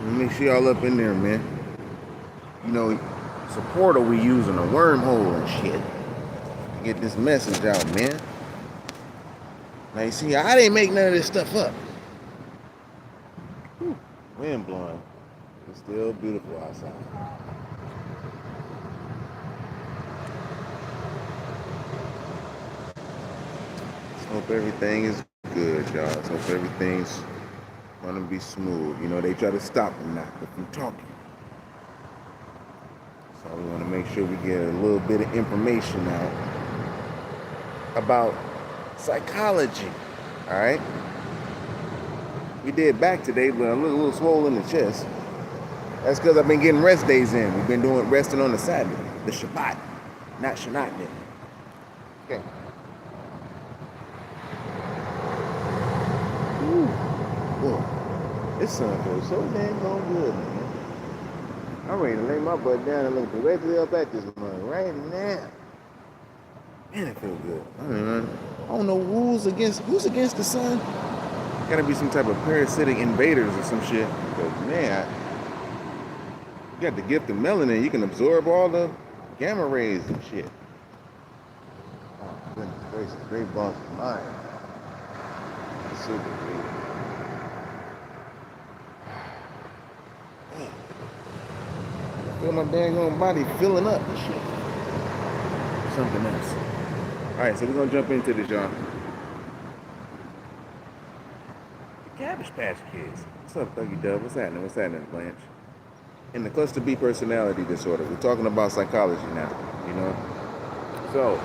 Make sure y'all up in there, man. You know, supporter we using a wormhole and shit to get this message out, man. Now you see, I didn't make none of this stuff up. Whew. Wind blowing. It's still beautiful outside. Hope everything is good, y'all. Hope everything's gonna be smooth. You know, they try to stop me now from talking. So we want to make sure we get a little bit of information out about psychology. All right. We did back today, but I'm a little swollen in the chest. That's because I've been getting rest days in. We've been doing resting on the Sabbath, the Shabbat, not Shabbat day. Okay. Ooh, boy, this sun feels so damn good, man. I'm ready to lay my butt down and look directly up at this mug right now. Man, it feels good. I don't know who's against the sun. Gotta be some type of parasitic invaders or some shit. But man, you got the gift of melanin. You can absorb all the gamma rays and shit. Oh goodness gracious, great boss of mine. Super great. I feel my dang body filling up and shit. Something else. Alright, so we're gonna jump into this, y'all. The Cabbage Patch Kids. What's up, Thuggy Dub? What's happening? What's happening, Blanche? In the cluster B personality disorder. We're talking about psychology now, you know? So,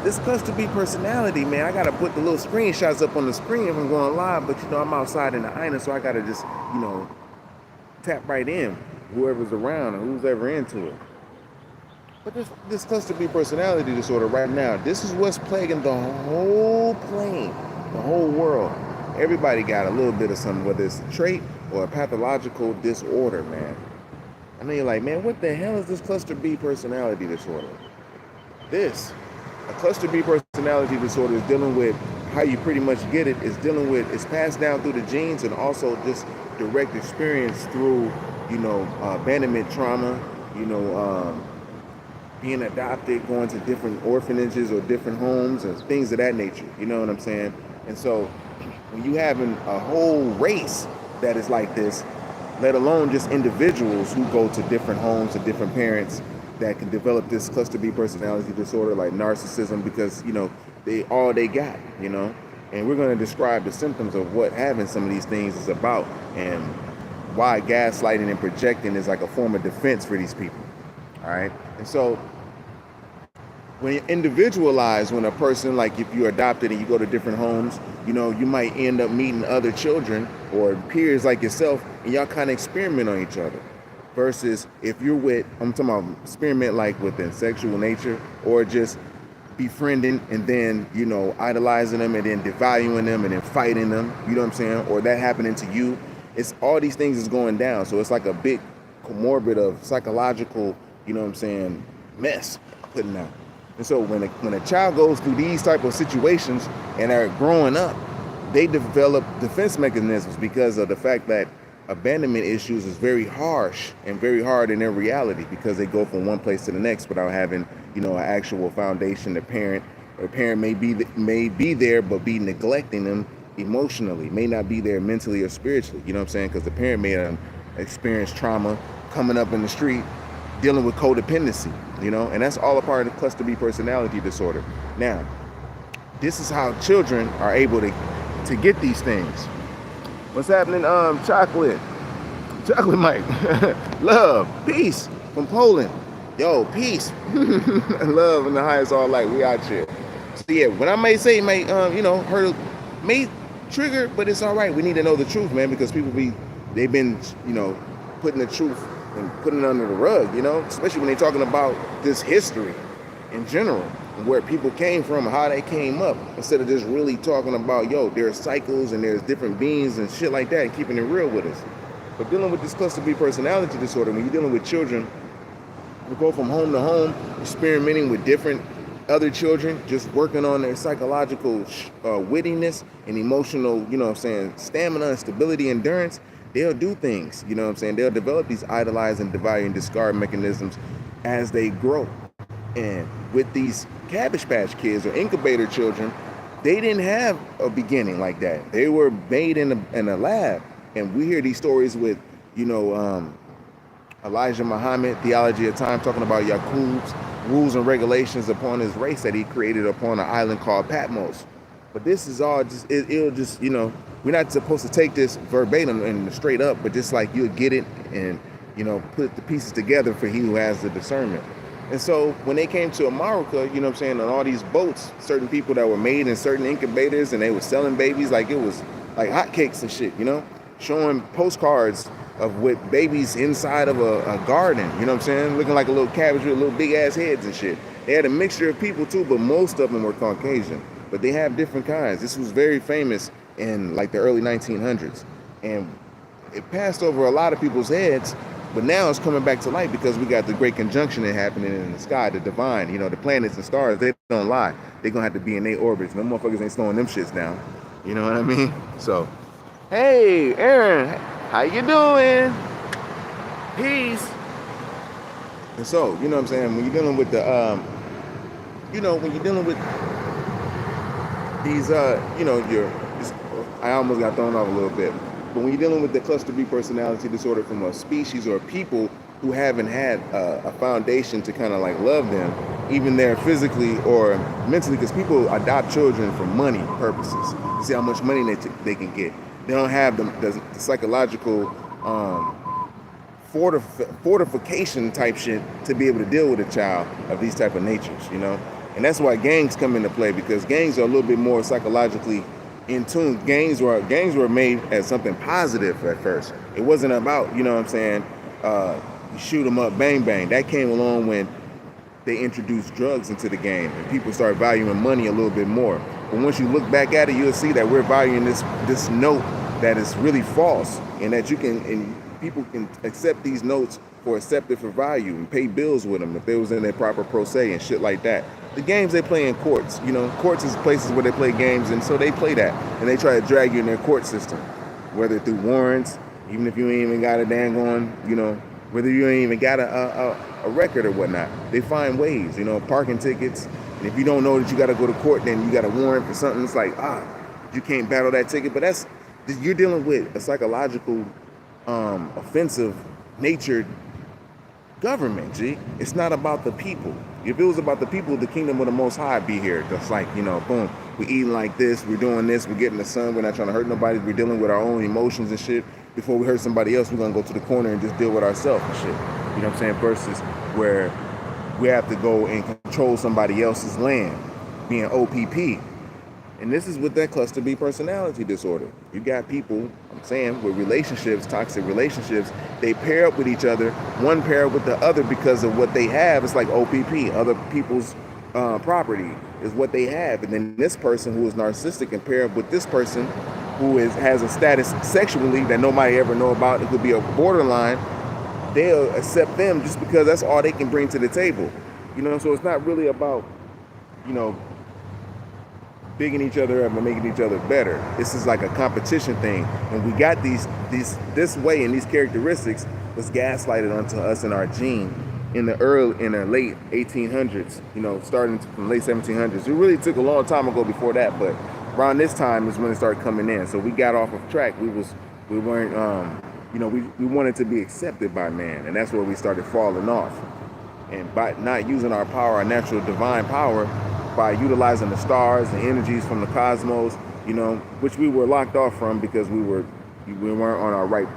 this cluster B personality, man, I gotta put the little screenshots up on the screen if I'm going live, but you know, I'm outside in the island, so I gotta just, you know, tap right in, whoever's around or who's ever into it. But this cluster B personality disorder right now, this is what's plaguing the whole plane, the whole world. Everybody got a little bit of something, whether it's a trait or a pathological disorder, man. I know you're like, man, what the hell is this cluster B personality disorder? A cluster B personality disorder is dealing with how you pretty much get it. It's passed down through the genes and also just direct experience through, you know, abandonment trauma, you know, being adopted, going to different orphanages or different homes and things of that nature. You know what I'm saying? And so when you having a whole race that is like this, let alone just individuals who go to different homes to different parents that can develop this cluster B personality disorder, like narcissism, because, you know, they got, you know. And we're going to describe the symptoms of what having some of these things is about and why gaslighting and projecting is like a form of defense for these people. All right. And so when you individualize, when a person, like if you're adopted and you go to different homes, you know, you might end up meeting other children or peers like yourself, and y'all kind of experiment on each other. Versus if you're with, I'm talking about experiment like within sexual nature, or just befriending and then, you know, idolizing them and then devaluing them and then fighting them, you know what I'm saying? Or that happening to you. It's all these things is going down. So it's like a big comorbid of psychological, you know what I'm saying, mess putting out. And so when a child goes through these type of situations and are growing up, they develop defense mechanisms because of the fact that abandonment issues is very harsh and very hard in their reality, because they go from one place to the next without having, you know, an actual foundation. The parent may be there but be neglecting them emotionally, may not be there mentally or spiritually, you know what I'm saying? Because the parent may have experienced trauma coming up in the street, dealing with codependency, you know, and that's all a part of the cluster B personality disorder. Now, this is how children are able to get these things. What's happening? Chocolate Mike. Love, peace from Poland. Yo, peace. Love and the highest all light. We out here. So yeah, what I may say may you know, hurt, may trigger, but it's all right. We need to know the truth, man, because people they've been, you know, putting the truth and putting it under the rug, you know, especially when they're talking about this history in general, where people came from, how they came up, instead of just really talking about, yo, there's cycles and there's different beings and shit like that, and keeping it real with us. But dealing with this cluster B personality disorder, when you're dealing with children who go from home to home, experimenting with different other children, just working on their psychological wittiness and emotional, you know what I'm saying, stamina and stability, endurance, they'll do things, you know what I'm saying? They'll develop these idolize and divide and discard mechanisms as they grow. And with these Cabbage Patch Kids or incubator children, they didn't have a beginning like that. They were made in a lab. And we hear these stories with, you know, Elijah Muhammad, Theology of Time, talking about Yaqub's rules and regulations upon his race that he created upon an island called Patmos. But this is all just, it'll just, you know, we're not supposed to take this verbatim and straight up, but just like you'll get it and, you know, put the pieces together for he who has the discernment. And so when they came to Amaru, you know what I'm saying, on all these boats, certain people that were made in certain incubators and they were selling babies like it was like hotcakes and shit, you know, showing postcards of with babies inside of a garden, you know what I'm saying, looking like a little cabbage with little big ass heads and shit. They had a mixture of people too, but most of them were Caucasian. But they have different kinds. This was very famous in like the early 1900s. And it passed over a lot of people's heads, but now it's coming back to light because we got the great conjunction that happening in the sky, the divine, you know, the planets and stars, they don't lie. They're going to have to be in their orbits. No motherfuckers ain't slowing them shits down. You know what I mean? So, hey, Aaron, how you doing? Peace. And so, you know what I'm saying, when you're dealing with the, you know, when you're dealing with these, you know, I almost got thrown off a little bit. But when you're dealing with the cluster B personality disorder from a species or people who haven't had a foundation to kind of like love them, even there physically or mentally, because people adopt children for money purposes. You see how much money they can get. They don't have the psychological fortification type shit to be able to deal with a child of these type of natures, you know? And that's why gangs come into play, because gangs are a little bit more psychologically in tune. Gangs were made as something positive at first. It wasn't about, you know what I'm saying, shoot 'em up, bang bang. That came along when they introduced drugs into the game and people start valuing money a little bit more. But once you look back at it, you'll see that we're valuing this note that is really false, and that people can accept these notes for accepted for value and pay bills with them if they was in their proper pro se and shit like that. The games they play in courts, you know, courts is places where they play games, and so they play that, and they try to drag you in their court system, whether through warrants, even if you ain't even got a dang on, you know, whether you ain't even got a record or whatnot. They find ways, you know, parking tickets, and if you don't know that you got to go to court, then you got a warrant for something. It's like, you can't battle that ticket, but you're dealing with a psychological, offensive natured government, G. It's not about the people. If it was about the people, the kingdom of the Most High be here. Just like, you know, boom, we're eating like this, we're doing this, we're getting the sun, we're not trying to hurt nobody, we're dealing with our own emotions and shit. Before we hurt somebody else, we're gonna go to the corner and just deal with ourselves and shit. You know what I'm saying? Versus where we have to go and control somebody else's land, being OPP. And this is with that cluster B personality disorder. You got people, I'm saying, with relationships, toxic relationships, they pair up with each other, one pair up with the other because of what they have. It's like OPP, other people's property is what they have. And then this person who is narcissistic can pair up with this person who has a status sexually that nobody ever know about. It could be a borderline. They'll accept them just because that's all they can bring to the table. You know, so it's not really about, you know, bigging each other up and making each other better. This is like a competition thing. And we got this way, and these characteristics was gaslighted onto us in our gene in the late 1800s, you know, starting from late 1700s. It really took a long time ago before that, but around this time is when it started coming in. So we got off of track. We weren't, you know, we wanted to be accepted by man, and that's where we started falling off. And by not using our power, our natural divine power, by utilizing the stars, the energies from the cosmos, you know, which we were locked off from because we weren't on our right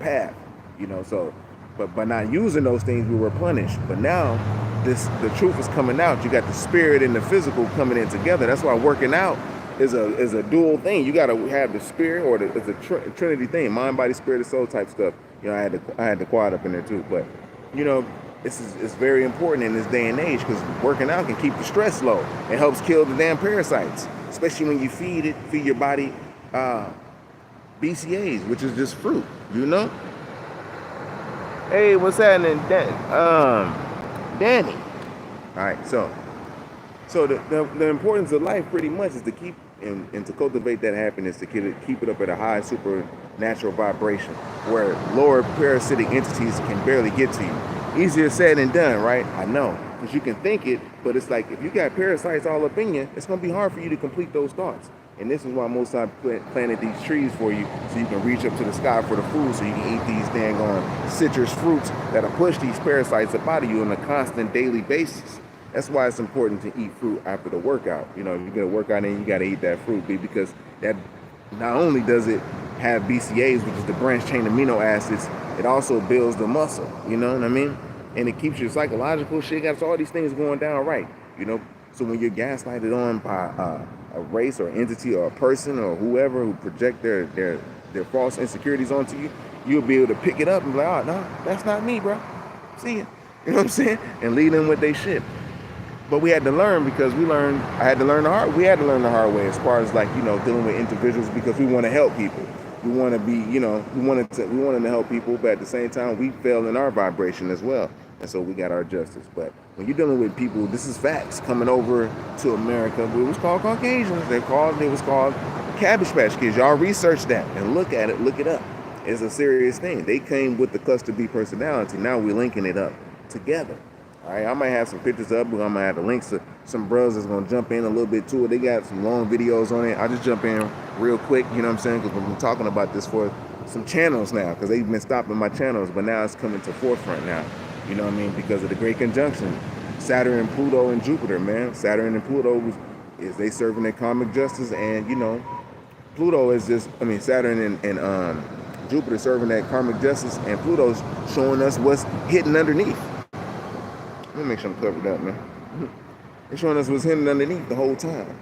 path, you know. So, but by not using those things, we were punished. But now, the truth is coming out. You got the spirit and the physical coming in together. That's why working out is a dual thing. You got to have the spirit, or it's a trinity thing, mind, body, spirit, and soul type stuff. You know, I had the quad up in there too, but you know. It's very important in this day and age because working out can keep the stress low. It helps kill the damn parasites, especially when you feed your body BCAAs, which is just fruit, you know? Hey, what's happening, Danny? All right, so the importance of life pretty much is to keep and to cultivate that happiness, to keep it up at a high supernatural vibration where lower parasitic entities can barely get to you. Easier said than done, right? I know, because you can think it, but it's like if you got parasites all up in you, it's going to be hard for you to complete those thoughts. And this is why most I planted these trees for you, so you can reach up to the sky for the food, so you can eat these dang on citrus fruits that'll push these parasites up out of you on a constant daily basis. That's why it's important to eat fruit after the workout. You know, you get a workout in, you got to eat that fruit, because that not only does it have BCAAs, which is the branched chain amino acids, it also builds the muscle. You know what I mean? And it keeps your psychological shit. Got all these things going down right. You know, so when you're gaslighted on by a race or entity or a person or whoever who project their false insecurities onto you, you'll be able to pick it up and be like, oh no, that's not me, bro. See ya. You know what I'm saying? And lead them with their shit. But we had to learn, because we had to learn the hard way as far as, like, you know, dealing with individuals, because we want to help people. We want to be, you know, we wanted to help people, but at the same time, we fail in our vibration as well. And so we got our justice. But when you're dealing with people, this is facts, coming over to America, it was called Caucasians. It was called Cabbage Patch Kids. Y'all research that and look at it, look it up. It's a serious thing. They came with the cluster B personality. Now we're linking it up together. All right, I might have some pictures up, but I might have the links to some bros that's going to jump in a little bit to it. They got some long videos on it. I'll just jump in real quick, you know what I'm saying? Because we've been talking about this for some channels now, because they've been stopping my channels, but now it's coming to forefront now. You know what I mean? Because of the great conjunction. Saturn and Pluto and Jupiter, man. Saturn and Pluto they serving their karmic justice, and, you know, Pluto is just, Saturn and Jupiter serving that karmic justice, and Pluto's showing us what's hidden underneath. Let me make sure I'm covered up, man. They're showing us what's hidden underneath the whole time.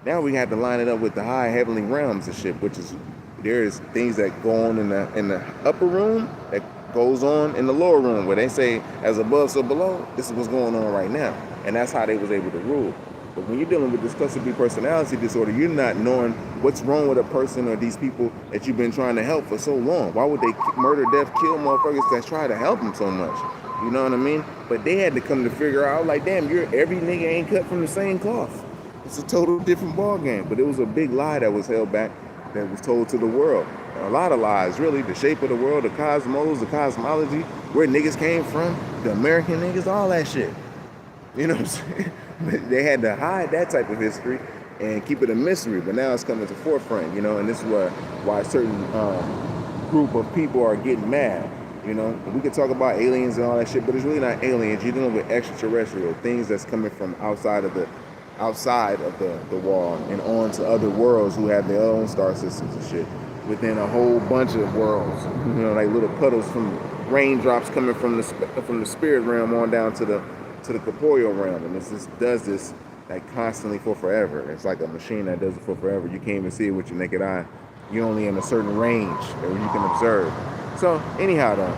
Now we have to line it up with the high heavenly realms and shit, which is, there's things that go on in the upper room that goes on in the lower room, where they say as above so below. This is what's going on right now, and that's how they was able to rule. But when you're dealing with this cluster B personality disorder, you're not knowing what's wrong with a person or these people that you've been trying to help for so long. Why would they murder, death, kill motherfuckers that try to help them so much? You know what I mean? But they had to come to figure out, like, damn, every nigga ain't cut from the same cloth. It's a total different ball game. But it was a big lie that was held back, that was told to the world. A lot of lies, really. The shape of the world, the cosmos, the cosmology, where niggas came from, the American niggas, all that shit. You know what I'm saying? They had to hide that type of history and keep it a mystery. But now it's coming to the forefront, you know, and this is why a certain group of people are getting mad. You know, we could talk about aliens and all that shit, but it's really not aliens. You're dealing with extraterrestrial things that's coming from outside of the wall and on to other worlds who have their own star systems and shit within a whole bunch of worlds. You know, like little puddles from raindrops coming from the spirit realm on down to the corporeal realm, and this does this like constantly for forever. It's like a machine that does it for forever. You can't even see it with your naked eye. You're only in a certain range that you can observe. So anyhow, though,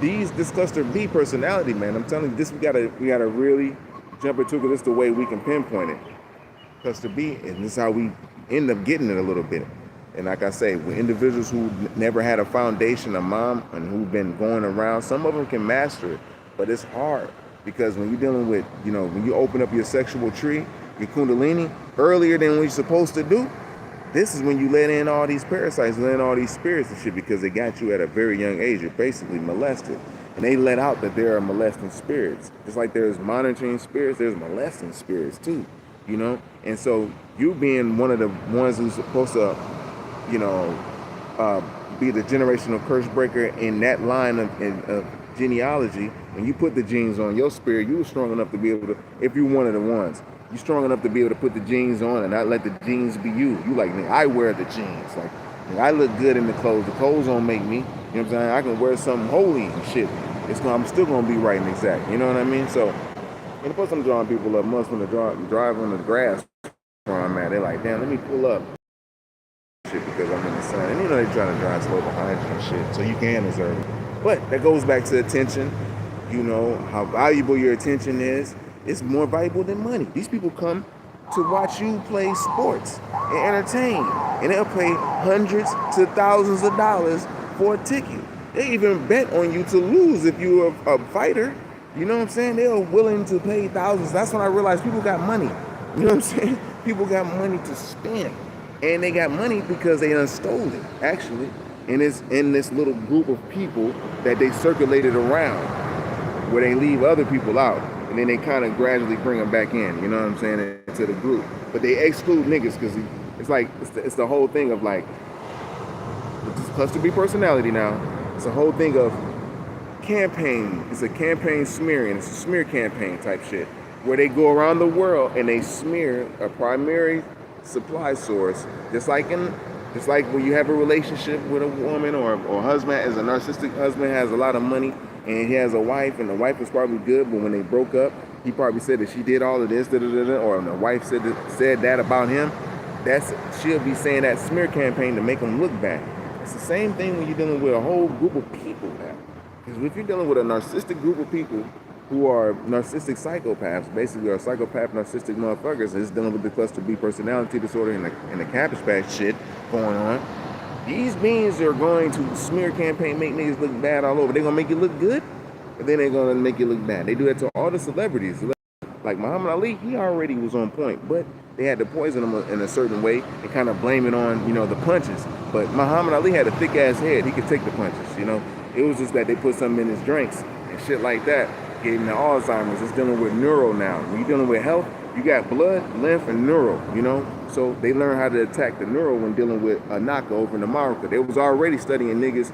this cluster B personality, man, I'm telling you, this we gotta really jump into, because it's the way we can pinpoint it. Cluster B, and this is how we end up getting it a little bit. And like I say, with individuals who never had a foundation, a mom, and who've been going around, some of them can master it, but it's hard, because when you're dealing with, you know, when you open up your sexual tree, your kundalini, earlier than what you're supposed to do, this is when you let in all these parasites, let in all these spirits and shit, because they got you at a very young age. You're basically molested. And they let out that there are molesting spirits. Just like there's monitoring spirits, there's molesting spirits too, you know? And so you being one of the ones who's supposed to, you know, be the generational curse breaker in that line of genealogy, when you put the genes on your spirit, you were strong enough to be able to, if you're one of the ones, you're strong enough to be able to put the genes on and not let the genes be you. You like, nigga, I wear the jeans. Like, nigga, I look good in the clothes. The clothes don't make me. You know what I'm saying? I can wear something holy and shit. I'm still gonna be right and exact. You know what I mean? So, and the person I'm drawing people up, most when they drive on the grass where I'm at, they're like, damn, let me pull up shit because I'm in the sun. And you know they're trying to drive slow behind you and shit, so you can observe it. But that goes back to attention. You know how valuable your attention is. It's more valuable than money. These people come to watch you play sports and entertain, and they'll pay hundreds to thousands of dollars for a ticket. They even bet on you to lose if you're a fighter. You know what I'm saying? They're willing to pay thousands. That's when I realized people got money. You know what I'm saying? People got money to spend. And they got money because they done stole it, actually. And it's in this little group of people that they circulated around, where they leave other people out. And then they kind of gradually bring them back in, you know what I'm saying, into the group. But they exclude niggas because it's like, it's the whole thing of like, it's cluster B personality now. It's a whole thing of campaign. It's a campaign smearing. It's a smear campaign type shit, where they go around the world and they smear a primary supply source, just like when you have a relationship with a woman or husband, as a narcissistic husband has a lot of money and he has a wife, and the wife is probably good, but when they broke up, he probably said that she did all of this, or the wife said that about him. She'll be saying that smear campaign to make him look bad. It's the same thing when you're dealing with a whole group of people now. Because if you're dealing with a narcissistic group of people who are narcissistic psychopaths, basically are psychopath narcissistic motherfuckers, is dealing with the cluster B personality disorder and the cabbage patch shit going on. These beings are going to smear campaign, make niggas look bad all over. They're gonna make you look good, but then they're gonna make you look bad. They do that to all the celebrities. Like Muhammad Ali, he already was on point, but they had to poison him in a certain way and kind of blame it on, the punches. But Muhammad Ali had a thick ass head. He could take the punches, It was just that they put something in his drinks and shit like that. Gave him the Alzheimer's. It's dealing with neuro now. When you're dealing with health, you got blood, lymph, and neuro, So they learn how to attack the neuro when dealing with a NAGA over in Amaru. They was already studying niggas'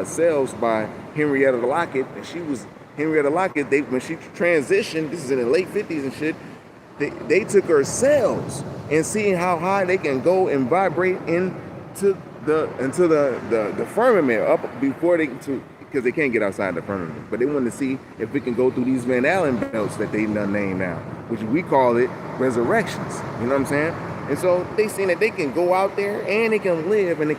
cells by Henrietta Lockett, and Henrietta Lockett, when she transitioned, this is in the late 50s and shit, they took her cells and seeing how high they can go and vibrate into the firmament up before because they can't get outside the firmament. But they wanted to see if we can go through these Van Allen belts that they done named now, which we call it resurrections. You know what I'm saying? And so they seen that they can go out there and they can live, and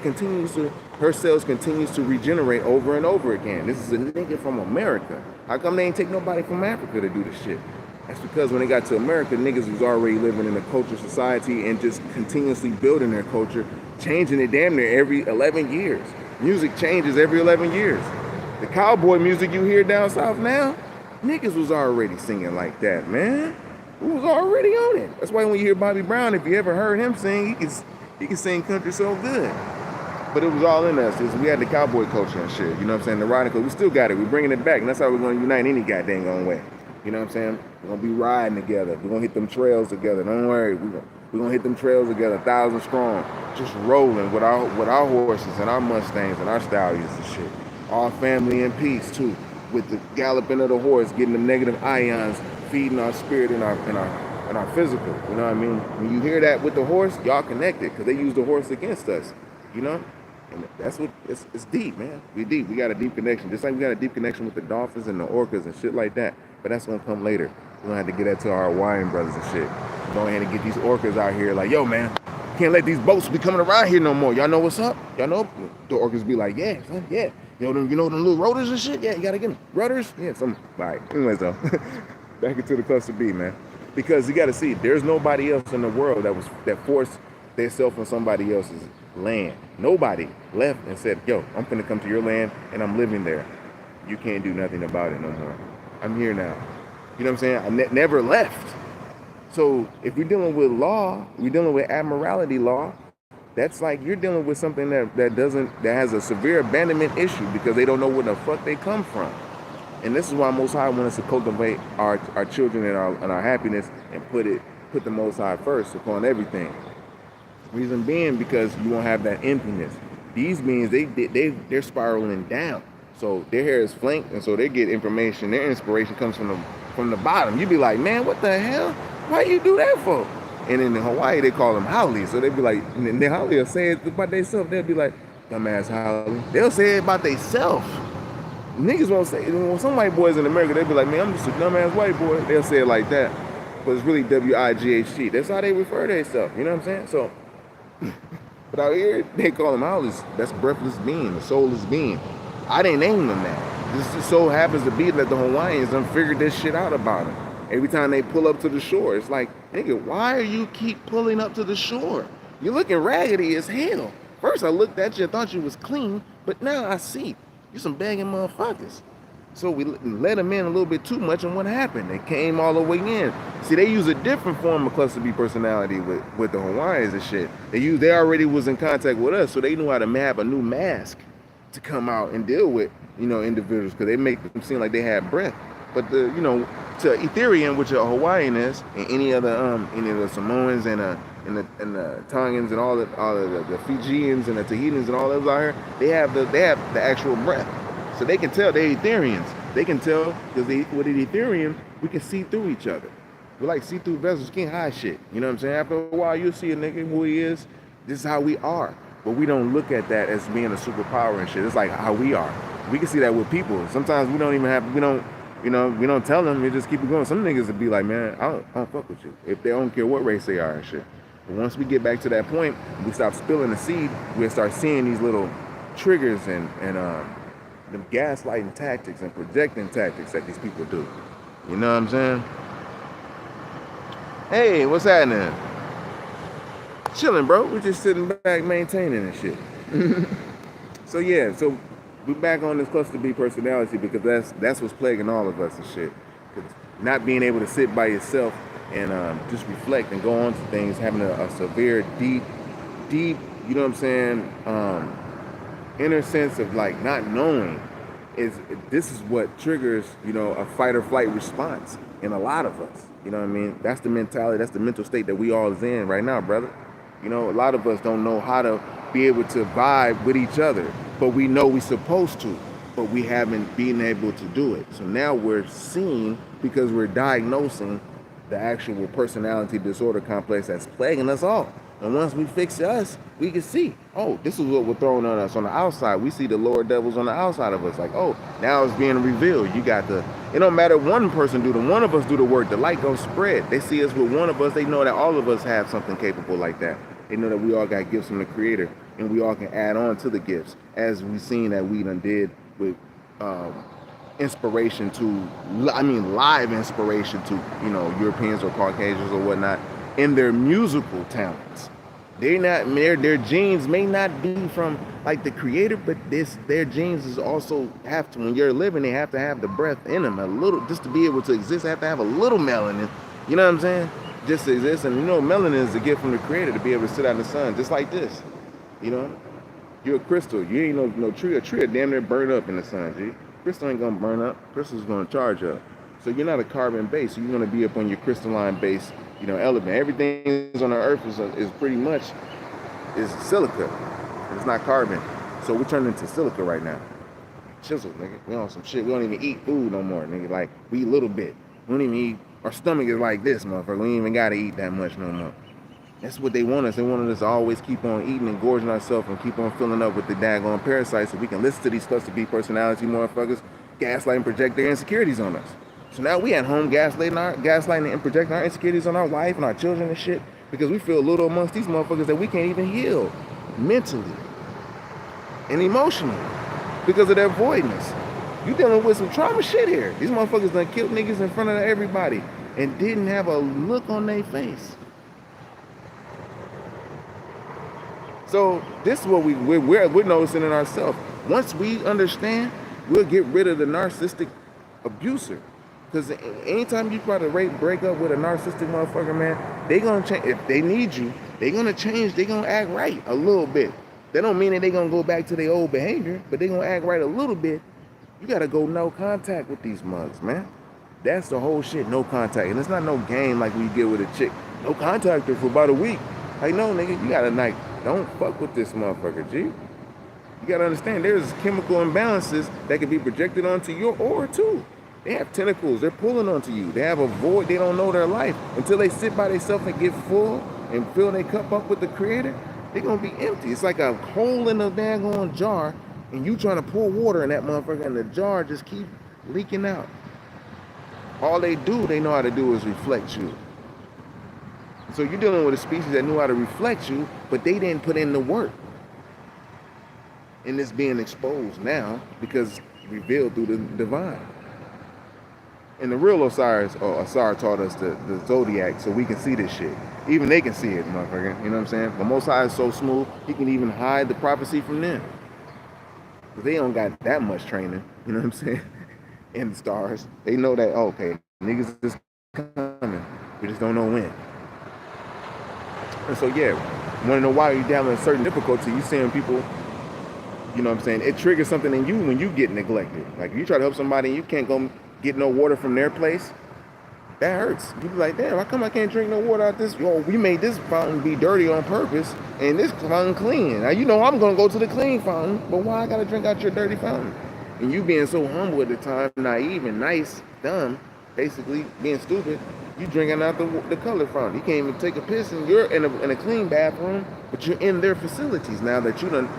her cells continues to regenerate over and over again. This is a nigga from America. How come they ain't take nobody from Africa to do this shit? That's because when they got to America, niggas was already living in a culture society and just continuously building their culture, changing it damn near every 11 years. Music changes every 11 years. The cowboy music you hear down south now, niggas was already singing like that, man. We was already on it. That's why when you hear Bobby Brown, if you ever heard him sing, he can sing country so good. But it was all in us. We had the cowboy culture and shit. You know what I'm saying? The riding culture. We still got it. We're bringing it back. And that's how we're going to unite any goddamn going way. You know what I'm saying? We're going to be riding together. We're going to hit them trails together. Don't worry. We're going to hit them trails together, 1,000 strong. Just rolling with our horses and our Mustangs and our stallions and shit. All family in peace, too. With the galloping of the horse, getting the negative ions, feeding our spirit and our physical. You know what I mean? When you hear that with the horse, y'all connected because they use the horse against us. And that's what, it's deep, man. We deep. We got a deep connection. Just like we got a deep connection with the dolphins and the orcas and shit like that. But that's going to come later. We're going to have to get that to our Hawaiian brothers and shit. Go ahead and get these orcas out here like, yo, man, can't let these boats be coming around here no more. Y'all know what's up? Y'all know? The orcas be like, yeah, son, yeah. You know them little rotors and shit? Yeah, you got to get them. Rudders? Yeah, some. All right. Anyways, though. Back into the cluster B, man. Because you got to see, there's nobody else in the world that forced themselves on somebody else's land. Nobody left and said, yo, I'm finna come to your land and I'm living there. You can't do nothing about it no more. I'm here now. You know what I'm saying? I never left. So if we're dealing with law, we're dealing with abnormality law, that's like you're dealing with something that has a severe abandonment issue because they don't know where the fuck they come from. And this is why Most High wants us to cultivate our children and our happiness and put the Most High first upon everything. Reason being because you won't have that emptiness. These beings, they're spiraling down. So their hair is flanked, and so they get information. Their inspiration comes from the bottom. You be like, man, what the hell? Why you do that for? And in Hawaii, they call them haole. So they be like, and the haole will say it about themselves. They'll be like, dumbass haole. They'll say it about themselves. Niggas won't say it. When some white boys in America, they be like, man, I'm just a dumbass white boy. They'll say it like that. But it's really W-I-G-H-T. That's how they refer to themselves. You know what I'm saying? So, but out here, they call them howlers. That's breathless being, the soulless being. I didn't name them that. This just so happens to be that the Hawaiians done figured this shit out about them. Every time they pull up to the shore, it's like, nigga, why are you keep pulling up to the shore? You're looking raggedy as hell. First I looked at you and thought you was clean, but now I see you some begging motherfuckers. So we let them in a little bit too much, and what happened? They came all the way in. See, they use a different form of cluster B personality with the Hawaiians and shit. They already was in contact with us, so they knew how to map a new mask to come out and deal with, individuals, because they make them seem like they have breath. But to Ethereum, which a Hawaiian is, and any of the Samoans and the Tongans and all of the Fijians and the Tahitians and all those out here, they have the actual breath. So they can tell they're Ethereans. They can tell because with the Ethereum, we can see through each other. We're like see-through vessels, can't hide shit. You know what I'm saying? After a while, you'll see a nigga who he is. This is how we are. But we don't look at that as being a superpower and shit. It's like how we are. We can see that with people. Sometimes we don't tell them. We just keep it going. Some niggas would be like, man, I don't fuck with you. If they don't care what race they are and shit. But once we get back to that point, we stop spilling the seed, we'll start seeing these little triggers and the gaslighting tactics and projecting tactics that these people do. You know what I'm saying? Hey, what's happening? Chilling, bro. We're just sitting back maintaining and shit. So yeah, so we're back on this cluster B personality because that's what's plaguing all of us and shit. Not being able to sit by yourself and just reflect and go on to things, having a severe, deep, you know what I'm saying, inner sense of like not knowing this is what triggers, a fight or flight response in a lot of us. You know what I mean? That's the mentality, that's the mental state that we all is in right now, brother. A lot of us don't know how to be able to vibe with each other, but we know we're supposed to, but we haven't been able to do it. So now we're seeing, because we're diagnosing the actual personality disorder complex that's plaguing us all. And once we fix us, we can see, oh, this is what we're throwing on us on the outside. We see the lower devils on the outside of us. Like, oh, now it's being revealed. It don't matter one person one of us do the work, the light gonna spread. They see us with one of us, they know that all of us have something capable like that. They know that we all got gifts from the Creator, and we all can add on to the gifts, as we've seen that we done did with inspiration to, live inspiration to, Europeans or Caucasians or whatnot, in their musical talents. Their genes may not be from like the Creator, but their genes is also have to, when you're living, they have to have the breath in them a little, just to be able to exist. They have to have a little melanin, you know what I'm saying? Just to exist. And melanin is a gift from the Creator to be able to sit out in the sun, just like this. You're a crystal. You ain't no tree. A tree damn near burn up in the sun, G. Crystal ain't gonna burn up. Crystal's gonna charge up. So you're not a carbon base. So you're gonna be up on your crystalline base, element. Everything on the earth is pretty much is silica. It's not carbon. So we're turning into silica right now. Chisel, nigga. We on some shit. We don't even eat food no more, nigga. Like, we eat a little bit. We don't even eat. Our stomach is like this, motherfucker. We ain't even gotta eat that much no more. That's what they want us. They wanted us to always keep on eating and gorging ourselves and keep on filling up with the daggone parasites so we can listen to these cluster B personality motherfuckers gaslight and project their insecurities on us. So now we at home gaslighting and projecting our insecurities on our wife and our children and shit because we feel a little amongst these motherfuckers that we can't even heal mentally and emotionally because of their voidness. You dealing with some trauma shit here. These motherfuckers done killed niggas in front of everybody and didn't have a look on their face. So this is what we're noticing in ourselves. Once we understand, we'll get rid of the narcissistic abuser. Because anytime you try to break up with a narcissistic motherfucker, man, they gonna change. If they need you, they gonna change. They gonna act right a little bit. That don't mean that they gonna go back to their old behavior, but they gonna act right a little bit. You gotta go no contact with these mugs, man. That's the whole shit, no contact. And it's not no game like we get with a chick. No contact her for about a week. Like, no, nigga, you gotta don't fuck with this motherfucker, G. You gotta understand, there's chemical imbalances that can be projected onto your aura too. They have tentacles, they're pulling onto you. They have a void, they don't know their life. Until they sit by themselves and get full and fill their cup up with the Creator, they're gonna be empty. It's like a hole in a daggone jar, and you trying to pour water in that motherfucker, and the jar just keep leaking out. All they know how to do is reflect you. So you're dealing with a species that knew how to reflect you, but they didn't put in the work. And it's being exposed now because revealed through the divine. And the real Osiris taught us the zodiac so we can see this shit. Even they can see it, motherfucker. You know what I'm saying? The Most High is so smooth, he can even hide the prophecy from them. Because they don't got that much training. You know what I'm saying? in the stars. They know that, oh, okay, niggas is coming. We just don't know when. And so, yeah, want to know why you're down in a certain difficulty. You seeing people, you know what I'm saying? It triggers something in you when you get neglected. Like, you try to help somebody and you can't go get no water from their place. That hurts. You be like, damn, how come I can't drink no water out this? Yo, we made this fountain be dirty on purpose, and this fountain clean. Now, you know I'm going to go to the clean fountain, but why I got to drink out your dirty fountain? And you being so humble at the time, naive and nice, dumb, basically being stupid, you drinking out the color fountain. You can't even take a piss, and you're in a clean bathroom, but you're in their facilities now that you done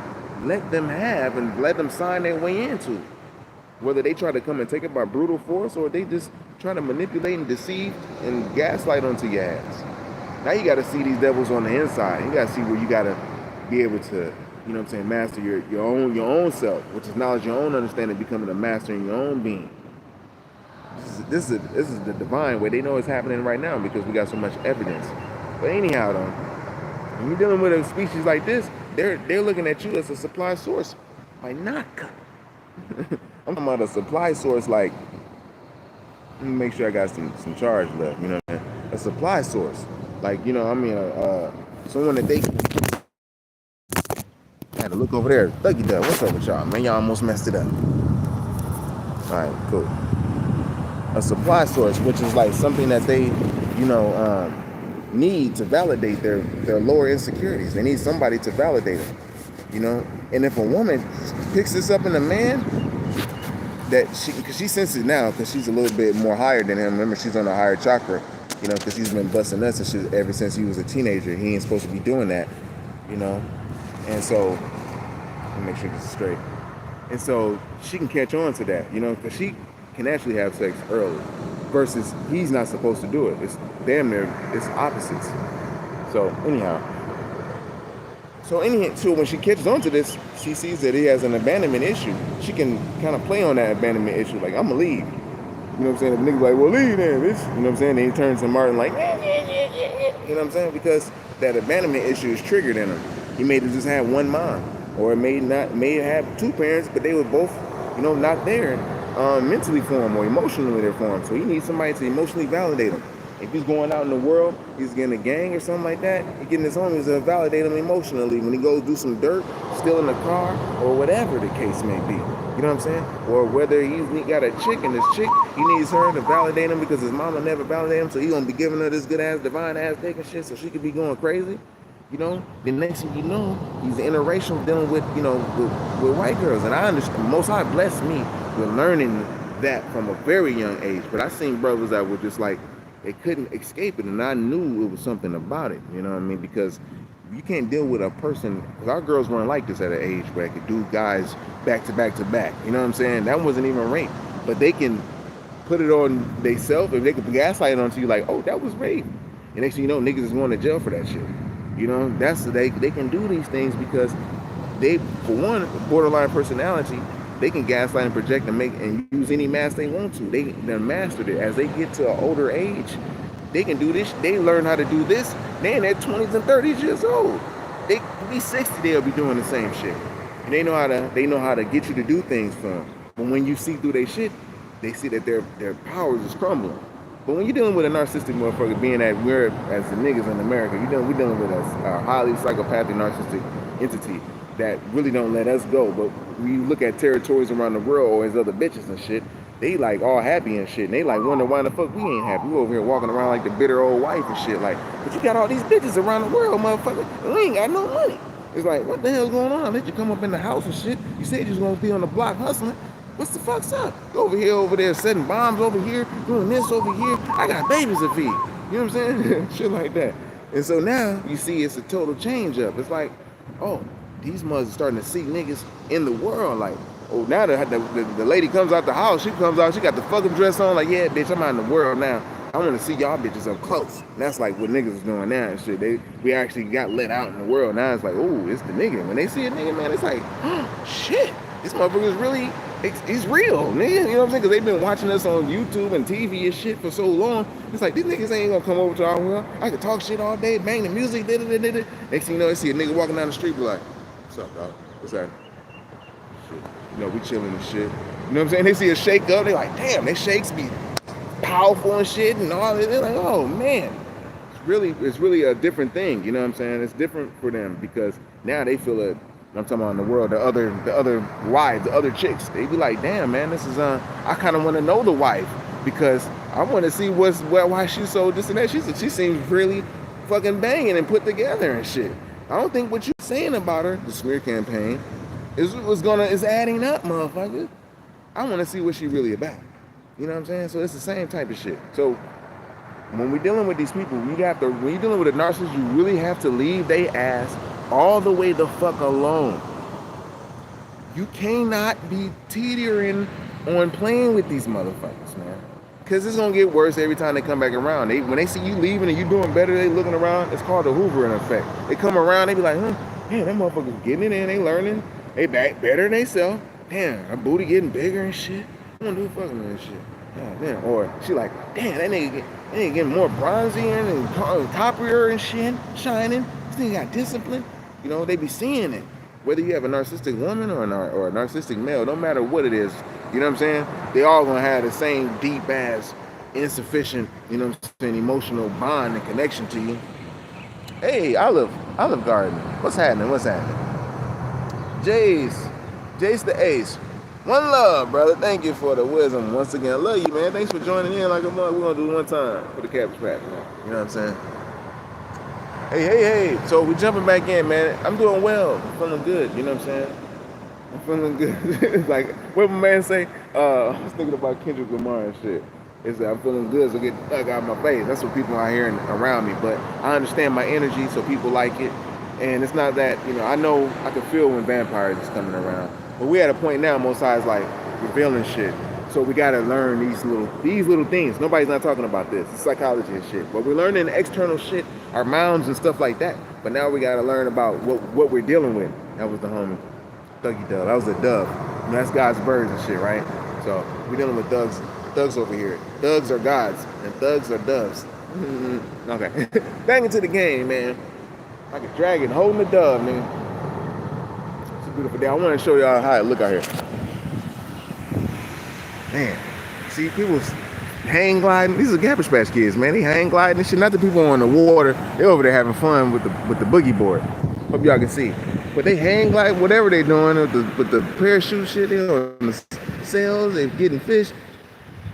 let them have and let them sign their way into. Whether they try to come and take it by brutal force or they just try to manipulate and deceive and gaslight onto your ass. Now you got to see these devils on the inside. You got to see where you got to be able to, you know what I'm saying, master your own self, which is knowledge, your own understanding, becoming a master in your own being. This is the divine way. They know it's happening right now because we got so much evidence. But anyhow, though, when you're dealing with a species like this, they're looking at you as a supply source by NAGA. I'm talking about a supply source, like, let me make sure I got some charge left, you know what I mean? A supply source. Like, you know, I mean, someone that they had to look over there. Thuggy Dub, what's up with y'all, man? Y'all almost messed it up. Alright, cool. A supply source, which is like something that they, you know, need to validate their lower insecurities. They need somebody to validate them, you know? And if a woman picks this up in a man, that because she senses now, because she's a little bit more higher than him. Remember, she's on a higher chakra, you know, because he's been busting us ever since he was a teenager. He ain't supposed to be doing that, you know. And so, let me make sure this is straight. And so she can catch on to that, you know, because she can actually have sex early, versus he's not supposed to do it. It's damn near, it's opposites. So anyhow. So when she catches on to this, she sees that he has an abandonment issue. She can kind of play on that abandonment issue, like, I'm gonna leave. You know what I'm saying? If a nigga's like, well, leave then, bitch. You know what I'm saying? Then he turns to Martin like, you know what I'm saying? Because that abandonment issue is triggered in him. He may have just had one mom, or may have two parents, but they were both, you know, not there mentally for him or emotionally there for him. So he needs somebody to emotionally validate him. If he's going out in the world, he's getting a gang or something like that, he's getting his homies to validate him emotionally when he goes do some dirt, steal in a car, or whatever the case may be. You know what I'm saying? Or whether he got a chick and this chick, he needs her to validate him because his mama never validated him, so he's going to be giving her this good-ass, divine-ass dick and shit so she could be going crazy. You know? The next thing you know, he's interracial dealing with, you know, with white girls. And I understand, Most High blessed me with learning that from a very young age. But I seen brothers that were just like, they couldn't escape it, and I knew it was something about it, you know what I mean? Because you can't deal with a person, because our girls weren't like this at an age where they could do guys back to back to back, you know what I'm saying? That wasn't even rape, but they can put it on themselves, if they could gaslight it onto you like, oh, that was rape. And next thing you know, niggas is going to jail for that shit. You know, they can do these things because they, for one, borderline personality, they can gaslight and project and make and use any mask they want to. They mastered it. As they get to an older age, they can do this. They learn how to do this. They in their 20s and 30s years old. They be 60, they'll be doing the same shit. And they know how to get you to do things for them. But when you see through their shit, they see that their powers is crumbling. But when you're dealing with a narcissistic motherfucker, being that we're, as the niggas in America, we're dealing with a highly psychopathic narcissistic entity that really don't let us go. But when you look at territories around the world or as other bitches and shit, they like all happy and shit. And they like wonder why the fuck we ain't happy. We over here walking around like the bitter old wife and shit. Like, but you got all these bitches around the world, motherfucker, and we ain't got no money. It's like, what the hell's going on? I let you come up in the house and shit. You said you was gonna be on the block hustling. What's the fuck's up? You over there, setting bombs over here, doing this over here. I got babies to feed. You know what I'm saying? Shit like that. And so now you see it's a total change up. It's like, oh, these mothers are starting to see niggas in the world. Like, oh, now the lady comes out the house. She comes out, she got the fucking dress on. Like, yeah, bitch, I'm out in the world now. I want to see y'all bitches up close. And that's like what niggas is doing now and shit. We actually got let out in the world. Now it's like, oh, it's the nigga. When they see a nigga, man, it's like, oh, shit. This motherfucker is really, he's real, nigga. You know what I'm saying? Because they've been watching us on YouTube and TV and shit for so long. It's like, these niggas ain't gonna come over to our world. I can talk shit all day, bang the music, da-da-da-da-da. Next thing you know, I see a nigga walking down the street, be like, what's up, dog? What's that? Shit. You know, we chilling and shit. You know what I'm saying? They see a shake up, they like, damn, they shakes be powerful and shit and all that. They're like, oh man. It's really a different thing, you know what I'm saying? It's different for them because now they feel it. I'm talking about in the world, the other wives, the other chicks. They be like, damn man, this is I kind of want to know the wife because I want to see why she's so this and that. She seems really fucking banging and put together and shit. I don't think what you're saying about her, the smear campaign, is adding up, motherfucker. I want to see what she really about. You know what I'm saying? So it's the same type of shit. So when we're dealing with these people, when you're dealing with a narcissist, you really have to leave they ass all the way the fuck alone. You cannot be teetering on playing with these motherfuckers, man. Because it's going to get worse every time they come back around. When they see you leaving and you doing better, they looking around. It's called the hoovering effect. They come around, they be like, yeah, that motherfucker's getting it in, they learning. They back better than they self. Damn, her booty getting bigger and shit. I want to do fucking with this shit. God damn. Or she like, damn, that nigga getting more bronzy and coppier and shit, shining. This nigga got discipline. You know, they be seeing it. Whether you have a narcissistic woman or a narcissistic male, no matter what it is, you know what I'm saying? They all gonna have the same deep ass, insufficient, you know what I'm saying, emotional bond and connection to you. Hey, Olive Garden. What's happening? Jace the Ace. One love, brother. Thank you for the wisdom once again. I love you, man. Thanks for joining in like a month. We're gonna do it one time for the Cabbage Patch, man. You know what I'm saying? Hey. So we jumping back in, man. I'm doing well. I'm feeling good. You know what I'm saying? I'm feeling good. It's like, what my man say? I was thinking about Kendrick Lamar and shit. It's that I'm feeling good, so get the fuck out of my face. That's what people are hearing around me. But I understand my energy, so people like it. And it's not that, you know, I know I can feel when vampires is coming around. But we at a point now, most sides like revealing shit. So we gotta learn these little things. Nobody's not talking about this. It's psychology and shit. But we're learning external shit, our mounds and stuff like that. But now we gotta learn about what we're dealing with. That was the homie. Thuggy Dove. That was a dove. And that's God's birds and shit, right? So we're dealing with thugs over here. Thugs are gods and thugs are doves. Okay. Back into the game, man. Like a dragon holding a dove, nigga. Beautiful day. I want to show y'all how it look out here. Man, see people hang gliding. These are Cabbage Patch Kids, man. They hang gliding and shit. Not the people on the water. They over there having fun with the boogie board. Hope y'all can see. But they hang glide, whatever they doing with the parachute shit. They on the sails. They getting fish.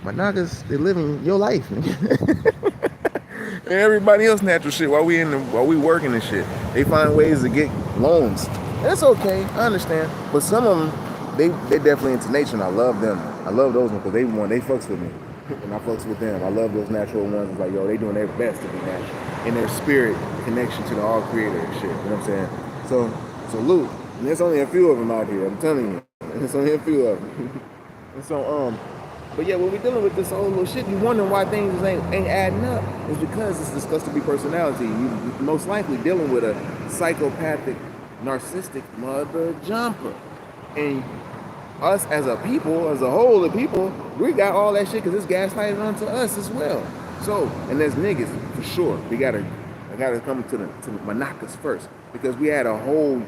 My Nagas, they living your life. And everybody else natural shit while we working and shit. They find ways to get loans. That's okay, I understand. But some of them, they definitely into nature, and I love them. I love those ones because they fucks with me, and I fucks with them. I love those natural ones. It's like, yo, they doing their best to be natural in their spirit connection to the all creator and shit. You know what I'm saying? So salute. And there's only a few of them out here. I'm telling you, there's only a few of them. And so but yeah, when we're dealing with this whole little shit, you wonder why things ain't adding up. It's because it's discussed to be personality. You most likely dealing with a psychopathic, narcissistic mother jumper. And us as a people, as a whole of people, we got all that shit because it's gaslighted onto us as well. So, and there's niggas for sure. I gotta come to the Manakas first because we had a whole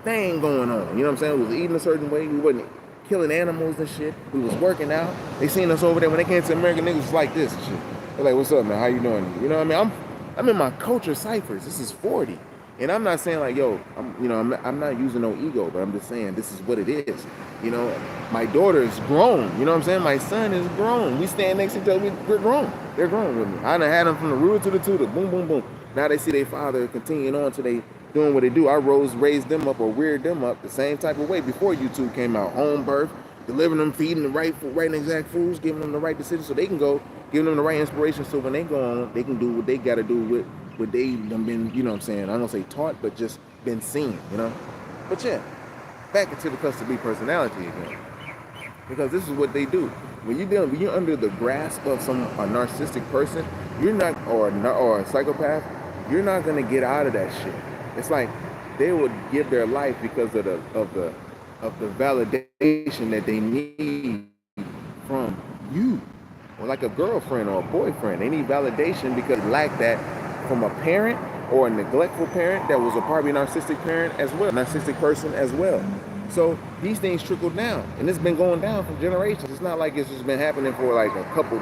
thing going on. You know what I'm saying? We was eating a certain way. We wasn't killing animals and shit. We was working out. They seen us over there when they came to America. Niggas was like this and shit. They're like, "What's up, man? How you doing?" You know what I mean? I'm in my culture ciphers. This is 40. And I'm not saying like, yo, I'm not using no ego, but I'm just saying this is what it is. You know, my daughter is grown. You know what I'm saying? My son is grown. We stand next to each other. We're grown. They're grown with me. I done had them from the rude to the tutor. Boom, boom, boom. Now they see their father continuing on to they doing what they do. I raised them up or reared them up the same type of way before YouTube came out. Home birth, delivering them, feeding the right and exact foods, giving them the right decisions so they can go, giving them the right inspiration so when they go on, they can do what they got to do with what they done been, you know what I'm saying, I don't say taught, but just been seen, you know? But yeah, back into the cluster B personality again. Because this is what they do. When you're under the grasp of a narcissistic person, you're not, or a psychopath, you're not gonna get out of that shit. It's like they would give their life because of the validation that they need from you. Or like a girlfriend or a boyfriend. They need validation because they lack that from a parent or a neglectful parent that was a probably narcissistic parent as well, narcissistic person as well. So these things trickle down, and it's been going down for generations. It's not like it's just been happening for like a couple,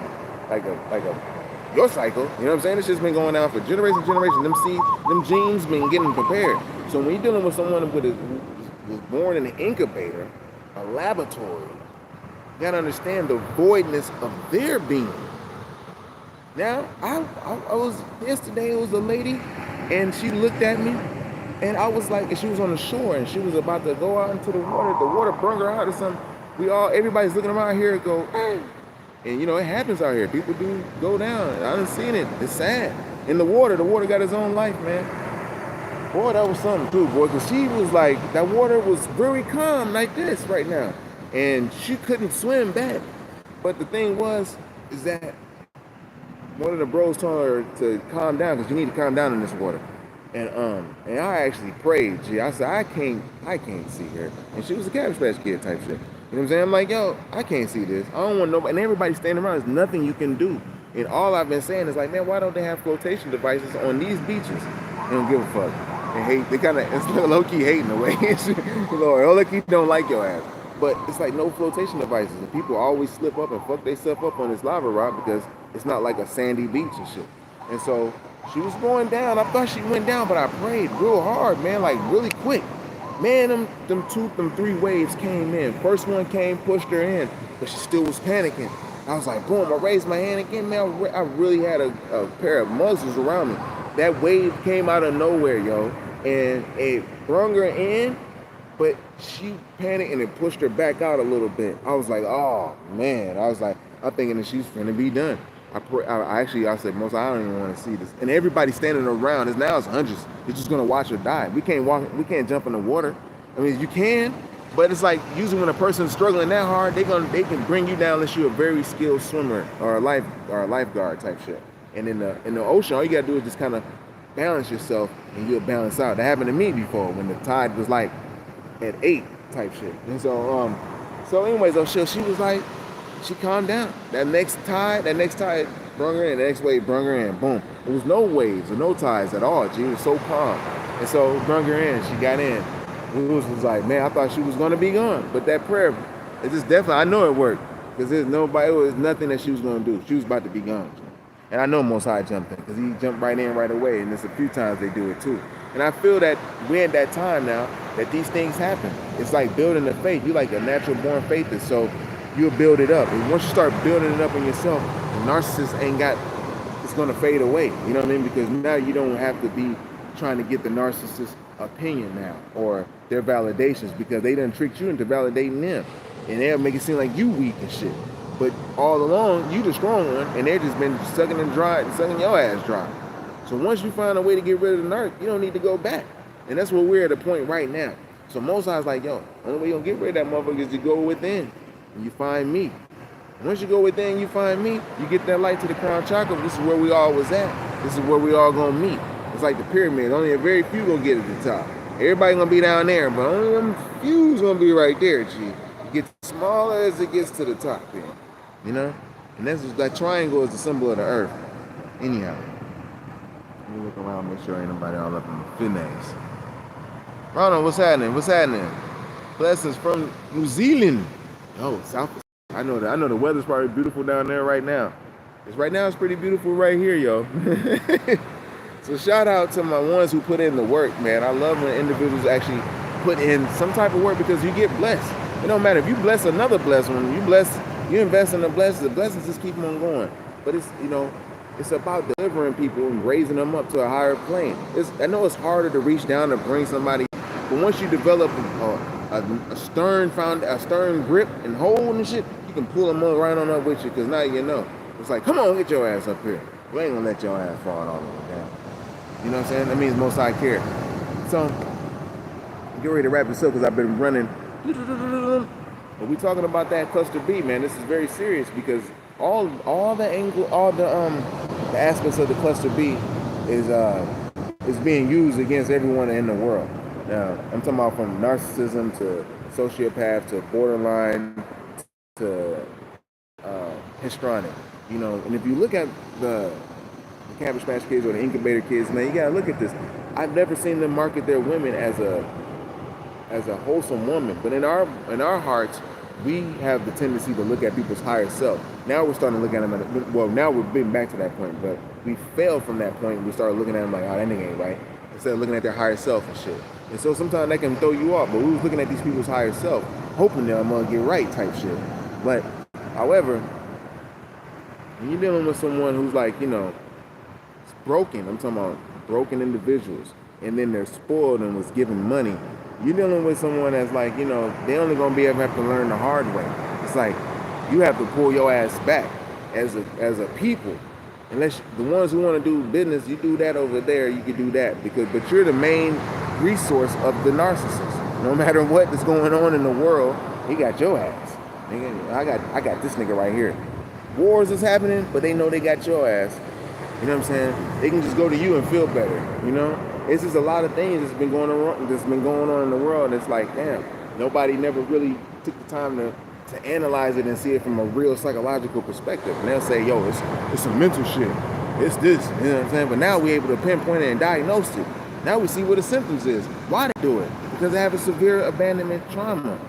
like a your cycle. You know what I'm saying? It's just been going down for generation, generation. Them genes been getting prepared. So when you're dealing with someone who was born in an incubator, a laboratory, you gotta understand the voidness of their being. Now, I was yesterday. It was a lady, and she looked at me. And I was like, and she was on the shore, and she was about to go out into the water. The water burned her out or something. Everybody's looking around here and go, hey. And you know, it happens out here. People do go down. I done seen it. It's sad. In the water got its own life, man. Boy, that was something too, boy. Because she was like, that water was very calm like this right now. And she couldn't swim back. But the thing is that one of the bros told her to calm down, because you need to calm down in this water. And I actually prayed. I said, I can't see her. And she was a Cabbage Patch Kid type shit. You know what I'm saying? I'm like, yo, I can't see this. I don't want nobody. And everybody standing around. There's nothing you can do. And all I've been saying is like, man, why don't they have flotation devices on these beaches? They don't give a fuck. They hate. They kind of, it's low-key hating away. Lord, low-key don't like your ass. But it's like no flotation devices. And people always slip up and fuck themselves up on this lava rock because it's not like a sandy beach and shit. And so she was going down. I thought she went down, but I prayed real hard, man, like really quick. Man, them three waves came in. First one came, pushed her in, but she still was panicking. I was like, boom, I raised my hand again, man. I really had a pair of muzzles around me. That wave came out of nowhere, yo, and it brung her in, but she panicked and it pushed her back out a little bit. I was like, oh, man. I'm thinking that she's finna be done. I said, most I don't even want to see this. And everybody standing around, it's hundreds. You're just gonna watch her die. We can't jump in the water. I mean, you can, but it's like usually when a person's struggling that hard, they can bring you down unless you're a very skilled swimmer or a lifeguard type shit. And in the ocean, all you gotta do is just kind of balance yourself, and you'll balance out. That happened to me before when the tide was like at 8 type shit. And so anyways, she was like, she calmed down. That next tide brung her in. The next wave brung her in. Boom. There was no waves or no tides at all. She was so calm. And so it brung her in. She got in. It was like, man, I thought she was going to be gone. But that prayer, it just definitely, I know it worked. Because it was nothing that she was going to do. She was about to be gone. And I know Most High jumped in, because he jumped right in right away. And there's a few times they do it too. And I feel that we're at that time now that these things happen. It's like building the faith. You like a natural born faithist. So you'll build it up. And once you start building it up in yourself, the narcissist it's going to fade away. You know what I mean? Because now you don't have to be trying to get the narcissist's opinion now or their validations, because they done tricked you into validating them. And they'll make it seem like you weak and shit. But all along, you the strong one, and they've just been sucking your ass dry. So once you find a way to get rid of the narc, you don't need to go back. And that's where we're at a point right now. So Most High's like, yo, the only way you're going to get rid of that motherfucker is to go within. You find me. Once you go within, you find me, you get that light to the crown chakra. This is where we all was at. This is where we all gonna meet. It's like the pyramid. Only a very few gonna get at the top. Everybody gonna be down there, but only them few's gonna be right there, G. It gets smaller as it gets to the top then. You know? And that triangle is the symbol of the earth. Anyhow. Let me look around, make sure ain't nobody all up in the finesse. Ronald, what's happening? Blessings from New Zealand. Oh, South. I know the weather's probably beautiful down there right now. Right now it's pretty beautiful right here, yo. So shout out to my ones who put in the work, man. I love when individuals actually put in some type of work, because you get blessed. It don't matter if you bless another blessed one. You invest in the blessings just keep on going. But it's about delivering people and raising them up to a higher plane. I know it's harder to reach down and bring somebody, but once you develop a stern grip and hold and shit, you can pull them right on up with you, because now you know. It's like, come on, get your ass up here. We ain't gonna let your ass fall all the way down. You know what I'm saying? That means Most High care. So, get ready to wrap this up, because I've been running. But we talking about that cluster B, man. This is very serious, because all the aspects of the cluster B is being used against everyone in the world. Now, I'm talking about from narcissism to sociopath to borderline to histrionic. You know, and if you look at the Cabbage Patch Kids or the incubator kids, man, you gotta look at this. I've never seen them market their women as as a wholesome woman. But in our hearts, we have the tendency to look at people's higher self. Now we're starting to look at them, well, now we're getting back to that point, but we failed from that point. We started looking at them like, oh, that nigga ain't right, instead of looking at their higher self and shit. And so sometimes that can throw you off, but we was looking at these people's higher self, hoping that I'm gonna get right type shit. But, however, when you're dealing with someone who's like, you know, broken, I'm talking about broken individuals, and then they're spoiled and was given money, you're dealing with someone that's like, you know, they only gonna be able to have to learn the hard way. It's like, you have to pull your ass back as a people. Unless the ones who want to do business, you do that over there, you can do that, but you're the main resource of the narcissist. No matter what is going on in the world, he got your ass. Nigga, I got this nigga right here. Wars is happening, but they know they got your ass. You know what I'm saying? They can just go to you and feel better. You know, it's just a lot of things that's been going on in the world. It's like, damn, nobody never really took the time to analyze it and see it from a real psychological perspective. And they'll say, yo, it's some mental shit. It's this, you know what I'm saying? But now we're able to pinpoint it and diagnose it. Now we see what the symptoms is. Why they do it? Because they have a severe abandonment trauma.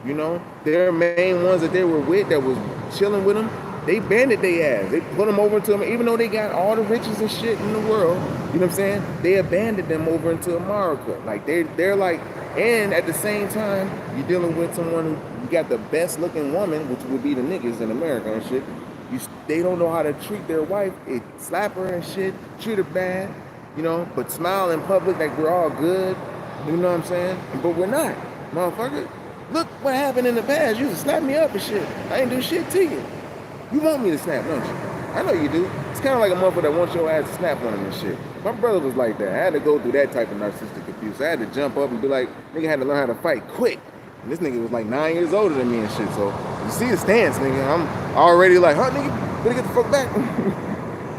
You know, their main ones that they were with, that was chilling with them, they abandoned their ass. They put them over into them, even though they got all the riches and shit in the world. You know what I'm saying? They abandoned them over into America. Like they're like, and at the same time, you're dealing with someone who, you got the best looking woman, which would be the niggas in America and shit. They don't know how to treat their wife. They slap her and shit, treat her bad, you know, but smile in public like we're all good. You know what I'm saying? But we're not, motherfucker. Look what happened in the past. You used to slap me up and shit. I ain't do shit to you. You want me to snap, don't you? I know you do. It's kind of like a motherfucker that wants your ass to snap on him and shit. My brother was like that. I had to go through that type of narcissistic abuse. I had to jump up and be like, nigga had to learn how to fight quick. And this nigga was like 9 years older than me and shit. So you see the stance, nigga. I'm already like, huh, nigga, better get the fuck back.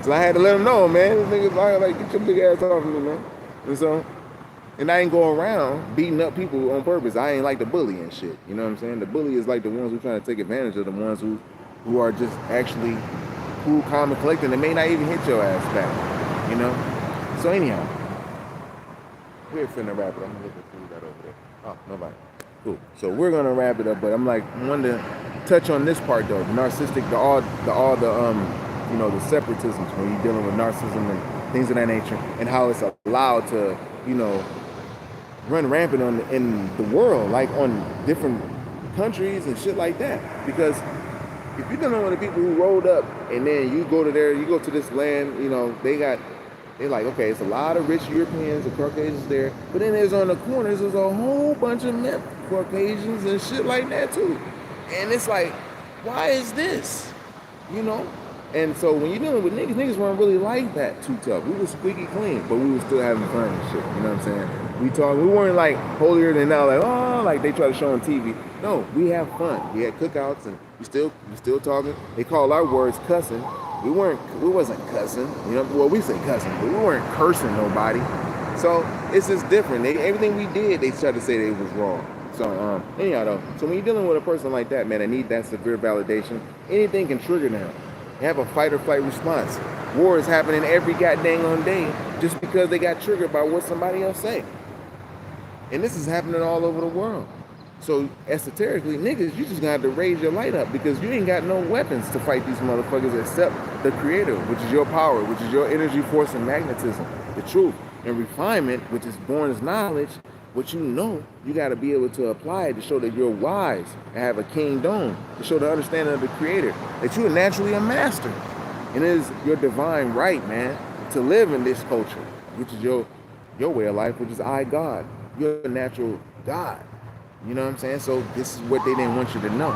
So I had to let him know, man. This nigga's like, get your big ass off of me, man. And so, and I ain't go around beating up people on purpose. I ain't like the bully and shit. You know what I'm saying? The bully is like the ones who trying to take advantage of the ones who are just actually cool, calm, and collected. They may not even hit your ass back, you know? So anyhow, we're finna wrap it up. I'm gonna look at who got over there. Oh, nobody. Cool. So we're gonna wrap it up, but I'm like, I wanted to touch on this part though, the narcissistic, you know, the separatisms when you're dealing with narcissism and things of that nature, and how it's allowed to, you know, run rampant in the world, like on different countries and shit like that. Because if you're dealing with the people who rolled up and then you go to this land, you know, they're like, okay, it's a lot of rich Europeans and Caucasians there, but then there's on the corners, there's a whole bunch of Caucasians and shit like that too. And it's like, why is this? You know? And so when you're dealing with niggas weren't really like that too tough. We was squeaky clean, but we was still having fun and shit. You know what I'm saying? We weren't like holier than now, like, oh, like they try to show on TV. No, we have fun. We had cookouts and we still talking. They call our words cussing. We wasn't cussing. You know, well, we say cussing, but we weren't cursing nobody. So it's just different. Everything we did, they tried to say that it was wrong. So anyhow though, so when you're dealing with a person like that, man, that need that severe validation, anything can trigger them. They have a fight or flight response. War is happening every goddamn on day just because they got triggered by what somebody else say. And this is happening all over the world. So esoterically, niggas, you just gonna have to raise your light up because you ain't got no weapons to fight these motherfuckers except the creator, which is your power, which is your energy, force, and magnetism, the truth. And refinement, which is born as knowledge, what you know, you got to be able to apply it to show that you're wise and have a kingdom, to show the understanding of the creator, that you are naturally a master. And it is your divine right, man, to live in this culture, which is your way of life, which is I, God. You're a natural God. You know what I'm saying? So this is what they didn't want you to know.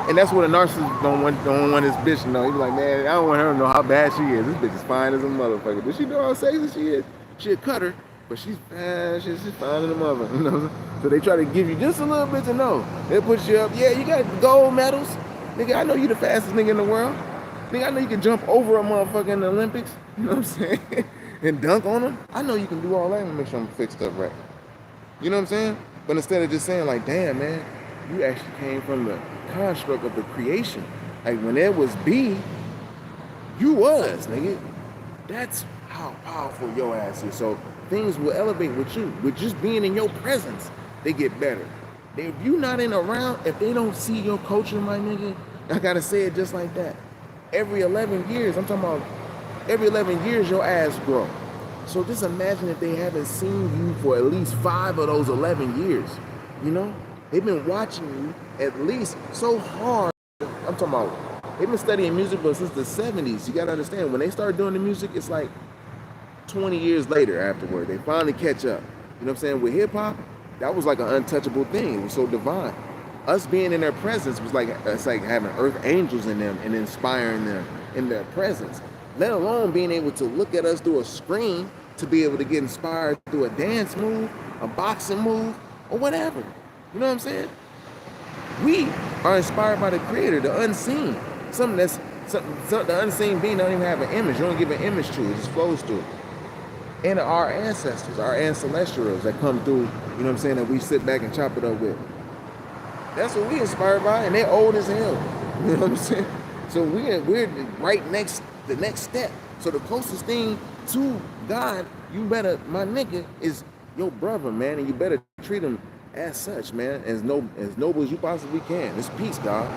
And that's what a narcissist don't want his bitch to know. He's like, man, I don't want her to know how bad she is. This bitch is fine as a motherfucker. Does she know how sexy she is? She'll cut her. But she's fine in the mother, you know. So they try to give you just a little bit to know. They put you up, yeah, you got gold medals. Nigga, I know you the fastest nigga in the world. Nigga, I know you can jump over a motherfucker in the Olympics. You know what I'm saying? And dunk on them. I know you can do all that and make sure I'm fixed up right. You know what I'm saying? But instead of just saying like, damn, man, you actually came from the construct of the creation. Like when there was B, you was, nigga. That's how powerful your ass is. So things will elevate with you, with just being in your presence. they get better. If you not in around, if they don't see your culture, my nigga, I gotta say it just like that. Every 11 years, I'm talking about every 11 years your ass grow. So just imagine if they haven't seen you for at least 5 of those 11 years. You know? They've been watching you at least so hard. I'm talking about, they've been studying music but since the 70s. You gotta understand, when they start doing the music, it's like 20 years later afterward. They finally catch up. You know what I'm saying? With hip hop, that was like an untouchable thing. It was so divine. Us being in their presence was like, it's like having earth angels in them and inspiring them in their presence. Let alone being able to look at us through a screen to be able to get inspired through a dance move, a boxing move, or whatever. You know what I'm saying? We are inspired by the creator, the unseen. Something that's, the unseen being don't even have an image. You don't give an image to it, it just flows through it. And our ancestors, our ancestors that come through, you know what I'm saying, that we sit back and chop it up with. That's what we inspired by, and they're old as hell. You know what I'm saying? So we're right next, the next step. So the closest thing to God, you better, my nigga, is your brother, man, and you better treat him as such, man, as noble as you possibly can. It's peace, God.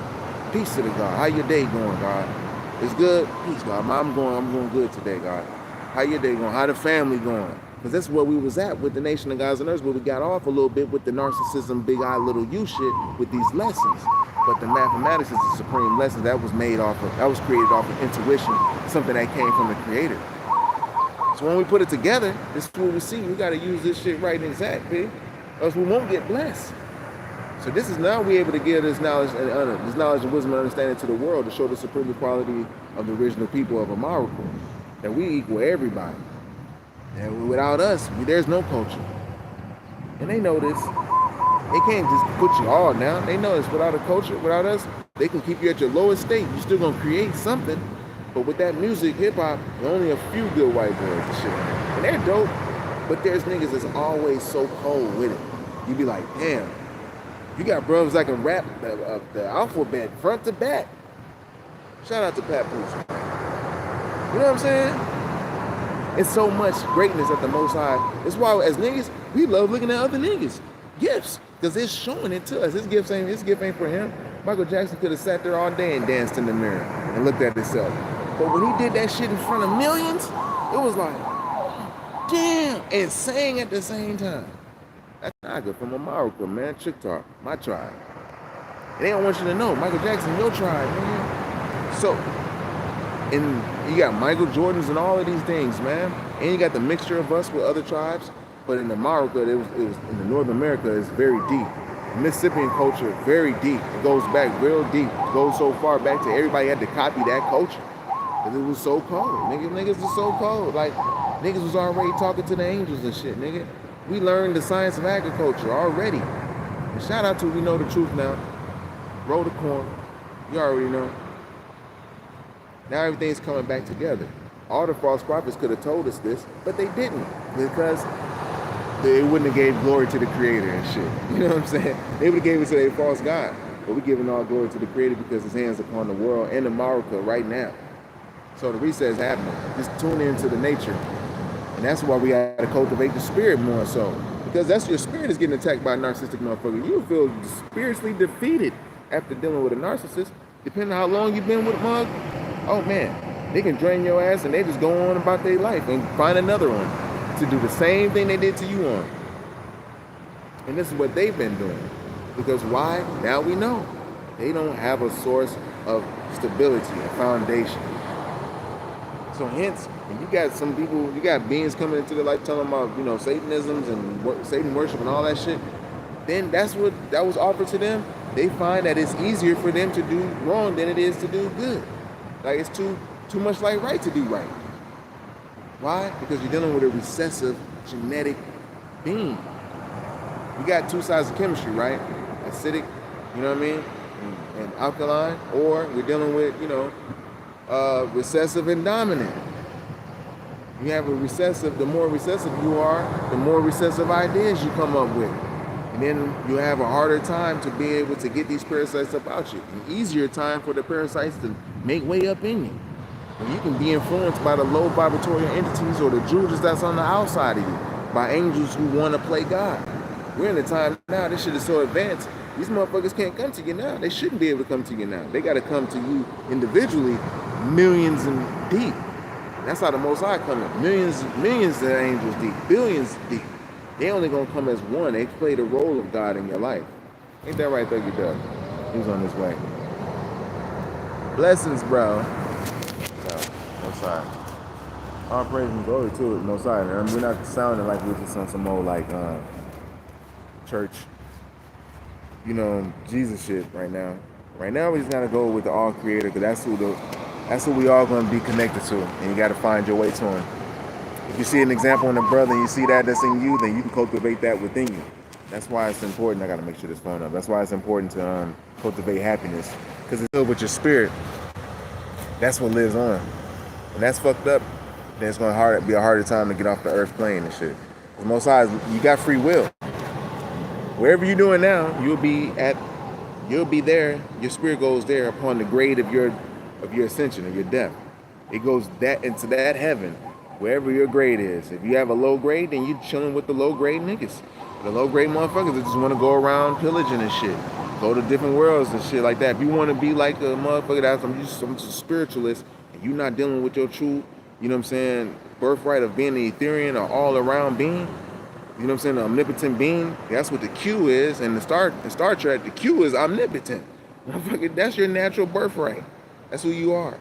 Peace to the God. How your day going, God? It's good? Peace, God. I'm going good today, God. How your day going? How the family going? Because that's where we was at with the Nation of Gods and Earths, where we got off a little bit with the narcissism, big I, little you shit with these lessons. But the mathematics is the supreme lesson that was made off of, that was created off of intuition, something that came from the creator. So when we put it together, this is what we see. We got to use this shit right and exact, B. Or else we won't get blessed. So this is now we able to give this knowledge and wisdom and understanding to the world to show the supreme equality of the original people of Amaru, that we equal everybody. And without us, there's no culture. And they know this. They can't just put you all down. They know this. Without a culture, without us, they can keep you at your lowest state. You're still gonna create something. But with that music, hip hop, only a few good white boys and shit. And they're dope. But there's niggas that's always so cold with it. You be like, damn, you got brothers that can rap the alphabet front to back. Shout out to Pat Pooch. You know what I'm saying? It's so much greatness at the Most High. That's why as niggas, we love looking at other niggas' gifts. Because it's showing it to us. His gift ain't for him. Michael Jackson could have sat there all day and danced in the mirror and looked at himself. But when he did that shit in front of millions, it was like, damn, and sang at the same time. That's NAGA from Amaru, man, CHOCTAW, my tribe. And they don't want you to know, Michael Jackson, your tribe, man. So, and you got Michael Jordans and all of these things, man. And you got the mixture of us with other tribes. But in America, it was in the North America, it's very deep. Mississippian culture, very deep. It goes back real deep. It goes so far back to everybody had to copy that culture. Because it was so cold. Niggas was so cold. Like, niggas was already talking to the angels and shit, nigga. We learned the science of agriculture already. And shout out to We Know the Truth Now. Roll the corn. You already know. Now everything's coming back together. All the false prophets could have told us this, but they didn't. Because they wouldn't have gave glory to the creator and shit. You know what I'm saying? They would have gave it to their false God. But we're giving all glory to the creator because his hands upon the world and America right now. So the reset is happening. Just tune into the nature. And that's why we got to cultivate the spirit more so. Because that's your spirit is getting attacked by a narcissistic motherfucker. You feel spiritually defeated after dealing with a narcissist. Depending on how long you've been with a mug. Oh man, they can drain your ass and they just go on about their life and find another one to do the same thing they did to you on. And this is what they've been doing. Because why? Now we know. They don't have a source of stability, a foundation. So hence, when you got some people, you got beings coming into their life telling them about, you know, Satanisms and Satan worship and all that shit, then that was offered to them. They find that it's easier for them to do wrong than it is to do good. Like it's too much like right to do right. Why? Because you're dealing with a recessive genetic being. You got two sides of chemistry, right? Acidic, you know what I mean? And alkaline, or we're dealing with, you know, recessive and dominant. You have a recessive, the more recessive you are, the more recessive ideas you come up with. And then you have a harder time to be able to get these parasites up out you. An easier time for the parasites to make way up in you. And you can be influenced by the low vibratorial entities or the Judas that's on the outside of you, by angels who want to play God. We're in a time now, this shit is so advanced. These motherfuckers can't come to you now. They shouldn't be able to come to you now. They got to come to you individually, millions and deep. That's how the Most High come in. Millions of angels deep, billions deep. They only gonna come as one. They play the role of God in your life. Ain't that right, Thuggy Doug? He's on his way. Blessings, bro. No, Most High. All praise and glory to it, Most High. And we're not sounding like we're just on some old like church, Jesus shit right now. Right now, we just gotta go with the All Creator, because that's who we all gonna be connected to, and you gotta find your way to Him. If you see an example in a brother and you see that's in you, then you can cultivate that within you. That's why it's important. I gotta make sure this phone up. That's why it's important to cultivate happiness, because it's filled with your spirit. That's what lives on. When that's fucked up, then it's gonna be a harder time to get off the earth plane and shit. Because most times, you got free will. Wherever you're doing now, you'll be there. Your spirit goes there upon the grade of your ascension, of your death. It goes into that heaven, wherever your grade is. If you have a low grade, then you're chilling with the low grade niggas. The low grade motherfuckers that just want to go around pillaging and shit. Go to different worlds and shit like that. If you want to be like a motherfucker that's some spiritualist, and you're not dealing with your true, birthright of being the Ethereal or all around being, the omnipotent being, that's what the Q is. And in Star Trek, the Q is omnipotent. That's your natural birthright. That's who you are.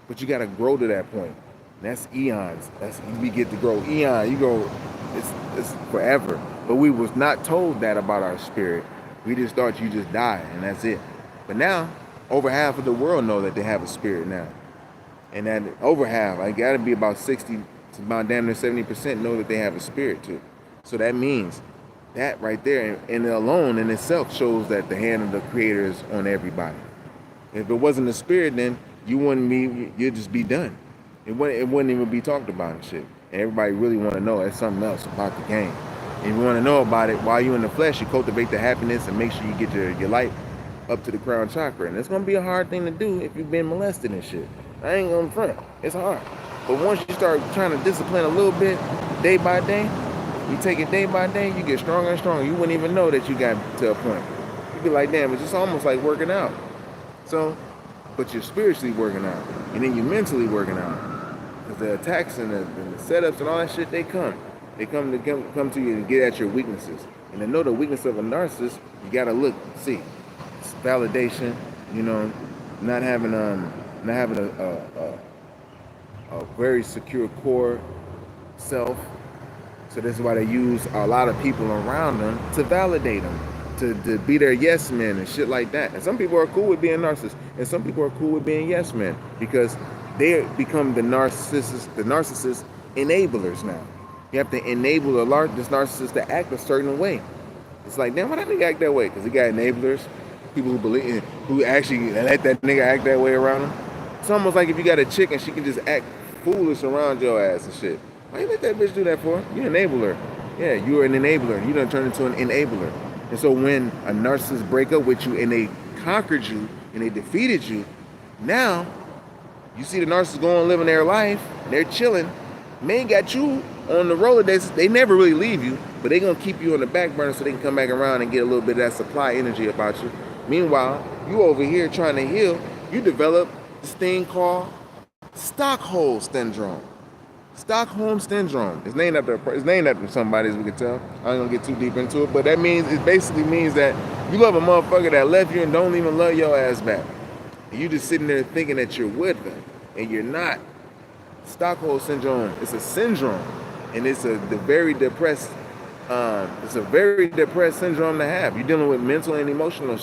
But you got to grow to that point. And that's eons. We get to grow eon. You go, it's forever. But we was not told that about our spirit. We just thought you just die and that's it. But now, over half of the world know that they have a spirit now. And that over half, I got to be about 60 to about damn near 70% know that they have a spirit too. So that means that right there, and alone in itself shows that the hand of the Creator is on everybody. If it wasn't the spirit, then you'd just be done. It wouldn't even be talked about and shit. And everybody really want to know that's something else about the game. And if you want to know about it while you're in the flesh, you cultivate the happiness and make sure you get your light up to the crown chakra. And it's going to be a hard thing to do if you've been molested and shit. I ain't going to front. It's hard. But once you start trying to discipline a little bit, day by day, you take it day by day, you get stronger and stronger. You wouldn't even know that you got to a point. You'd be like, damn, it's just almost like working out. So, but you're spiritually working out. And then you're mentally working out. Because the attacks and the setups and all that shit, they come. They come to you to get at your weaknesses. And to know the weakness of a narcissist, you gotta see. It's validation, not having a very secure core self. So this is why they use a lot of people around them to validate them, to be their yes men and shit like that. And some people are cool with being narcissists, and some people are cool with being yes men because they become the narcissist enablers now. You have to enable this narcissist to act a certain way. It's like, damn, why that nigga act that way? Because he got enablers, people who actually let that nigga act that way around him. It's almost like if you got a chick and she can just act foolish around your ass and shit. Why you let that bitch do that for? You enable her. Yeah, you're an enabler. You done turn into an enabler. And so when a narcissist break up with you and they conquered you and they defeated you, now you see the narcissist going living their life, they're chilling. They ain't got you on the Rolodex. They never really leave you, but they gonna keep you on the back burner so they can come back around and get a little bit of that supply energy about you. Meanwhile, you over here trying to heal, you develop this thing called Stockholm syndrome. Stockholm syndrome. It's named after somebody, as we can tell. I ain't gonna get too deep into it, but it basically means that you love a motherfucker that left you and don't even love your ass back. And you just sitting there thinking that you're with them, and you're not. Stockholm syndrome. It's a syndrome, and it's a very depressed syndrome to have. You're dealing with mental and emotional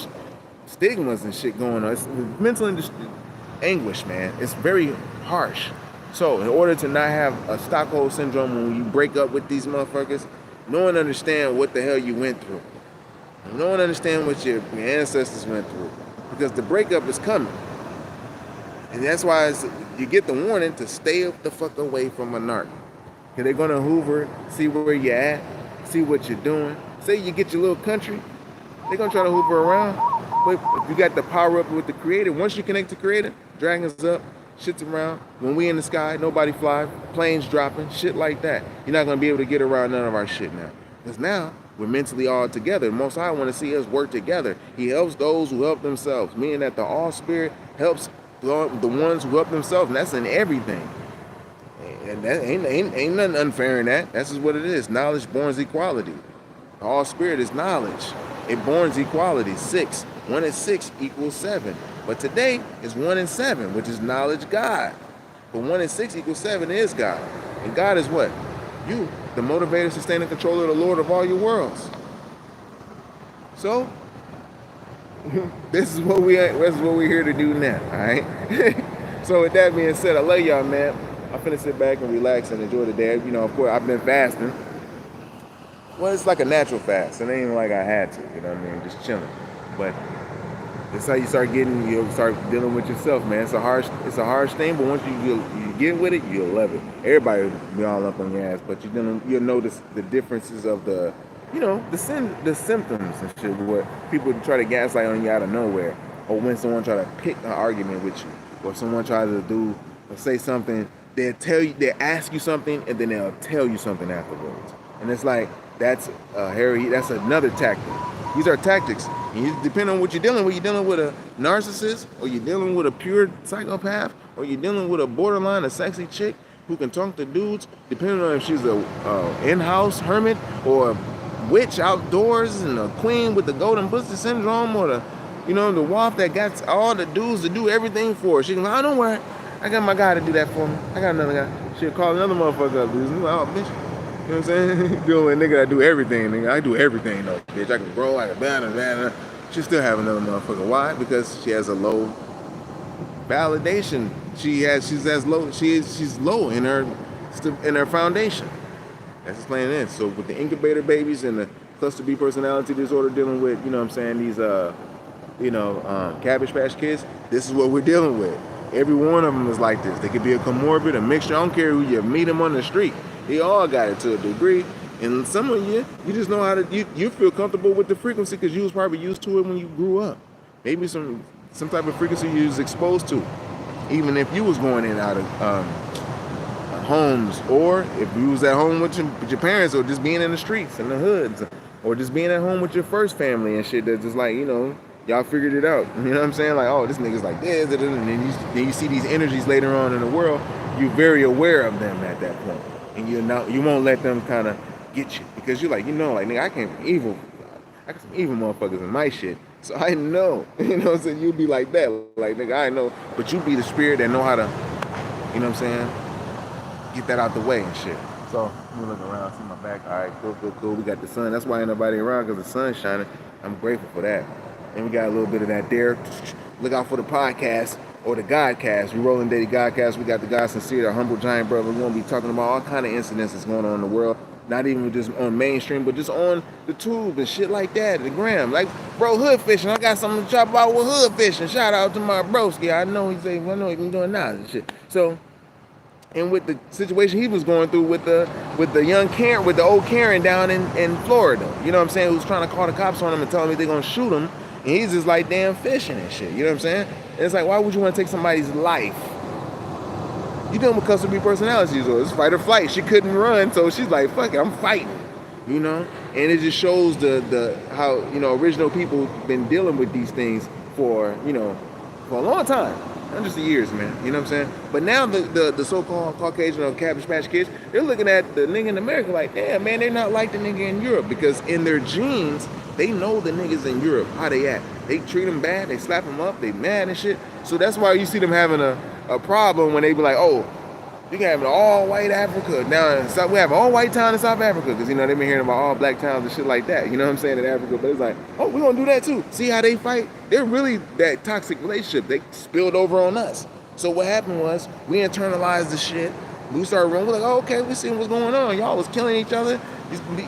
stigmas and shit going on. It's mental anguish, man. It's very harsh. So in order to not have a Stockholm syndrome when you break up with these motherfuckers, no one understand what the hell you went through. No one understand what your ancestors went through, because the breakup is coming. And that's why you get the warning to stay the fuck away from a narc. Because they're going to hoover, see where you're at, see what you're doing. Say you get your little country, they're going to try to hoover around. But if you got the power up with the Creator, once you connect to Creator, dragons up, shit's around. When we in the sky, nobody fly, planes dropping, shit like that. You're not going to be able to get around none of our shit now. Because now, We're mentally all together. Most High want to see us work together. He helps those who help themselves, meaning that the all spirit helps the ones who help themselves, and that's in everything. And that ain't nothing unfair in that. That's just what it is. Knowledge borns equality. All spirit is knowledge. It borns equality. 6. 1 and 6 equals 7. But today is 1 and 7, which is knowledge God. But 1 and 6 equals 7 is God. And God is what? You, the motivator, sustaining controller, the Lord of all your worlds. So, this is what we're here to do now, alright? So with that being said, I love y'all, man. I'm finna sit back and relax and enjoy the day. You know, of course, I've been fasting. Well, it's like a natural fast. It ain't like I had to, you know what I mean? Just chilling. But that's how you start dealing with yourself, man. It's a harsh thing, but once you get with it, you'll love it. Everybody will be all up on your ass, but you'll notice the differences of the symptoms and shit. Where people try to gaslight on you out of nowhere, or when someone try to pick an argument with you, or someone tries to do or say something, they'll ask you something, and then they'll tell you something afterwards. And it's like that's another tactic. These are tactics. And depending on what you're dealing with a narcissist, or you're dealing with a pure psychopath, or you're dealing with a borderline, a sexy chick who can talk to dudes, depending on if she's a in-house hermit or a witch outdoors and a queen with the golden pussy syndrome, or the wife that got all the dudes to do everything for her. She can go, oh, don't worry, I got my guy to do that for me. I got another guy. She'll call another motherfucker up, dude. Like, oh, bitch. You know what I'm saying? Dealing with a nigga that do everything, nigga. I do everything though, bitch. I can grow, I can blah. She still have another motherfucker. Why? Because she has a low validation. She's low in her foundation. That's explaining it. So with the incubator babies and the cluster B personality disorder, dealing with, you know what I'm saying, these Cabbage Patch Kids, this is what we're dealing with. Every one of them is like this. They could be a comorbid, a mixture. I don't care who you meet them on the street. They all got it to a degree. And some of you just know how to, you feel comfortable with the frequency because you was probably used to it when you grew up. Maybe some type of frequency you was exposed to. Even if you was going in and out of homes, or if you was at home with your parents, or just being in the streets, in the hoods, or just being at home with your first family and shit, that's just like, y'all figured it out. You know what I'm saying? Like, oh, this nigga's like this, and then you see these energies later on in the world, you're very aware of them at that point. And you won't let them kind of get you, because you're like, nigga, I got some evil motherfuckers in my shit, so I know, so you'll be like that, like, nigga, I know, but you be the spirit that know how to, you know what I'm saying, get that out the way and shit. So let me look around, see my back. All right, cool. We got the sun. That's why ain't nobody around, because the sun's shining. I'm grateful for that. And we got a little bit of that there. Look out for the podcast, or the Godcast. We Rolling Daily Godcast. We got the God Sincere, the humble giant brother. We're going to be talking about all kind of incidents that's going on in the world. Not even just on mainstream, but just on the tube and shit like that, the gram. Like, bro, hood fishing. I got something to talk about with hood fishing. Shout out to my broski. I know he's doing now and shit. So, and with the situation he was going through with the young Karen, with the old Karen down in Florida, you know what I'm saying, who's trying to call the cops on him and tell him they're going to shoot him. And he's just like damn fishing and shit, you know what I'm saying? And it's like, why would you want to take somebody's life? You dealing with cluster B personalities, or it's fight or flight. She couldn't run, so she's like, fuck it, I'm fighting, And it just shows the how, original people been dealing with these things for a long time. Hundreds of years, man. You know what I'm saying? But now the so-called Caucasian or Cabbage Patch Kids, they're looking at the nigga in America like, damn, man, they're not like the nigga in Europe, because in their genes, they know the niggas in Europe, how they act. They treat them bad, they slap them up, they mad and shit. So that's why you see them having a problem when they be like, oh, you can have an all-white Africa. Now, we have an all-white town in South Africa, because, they've been hearing about all-black towns and shit like that. You know what I'm saying, in Africa? But it's like, oh, we're going to do that too. See how they fight? They're really that toxic relationship. They spilled over on us. So what happened was, we internalized the shit. We started running. We're like, oh, okay, we seeing what's going on. Y'all was killing each other.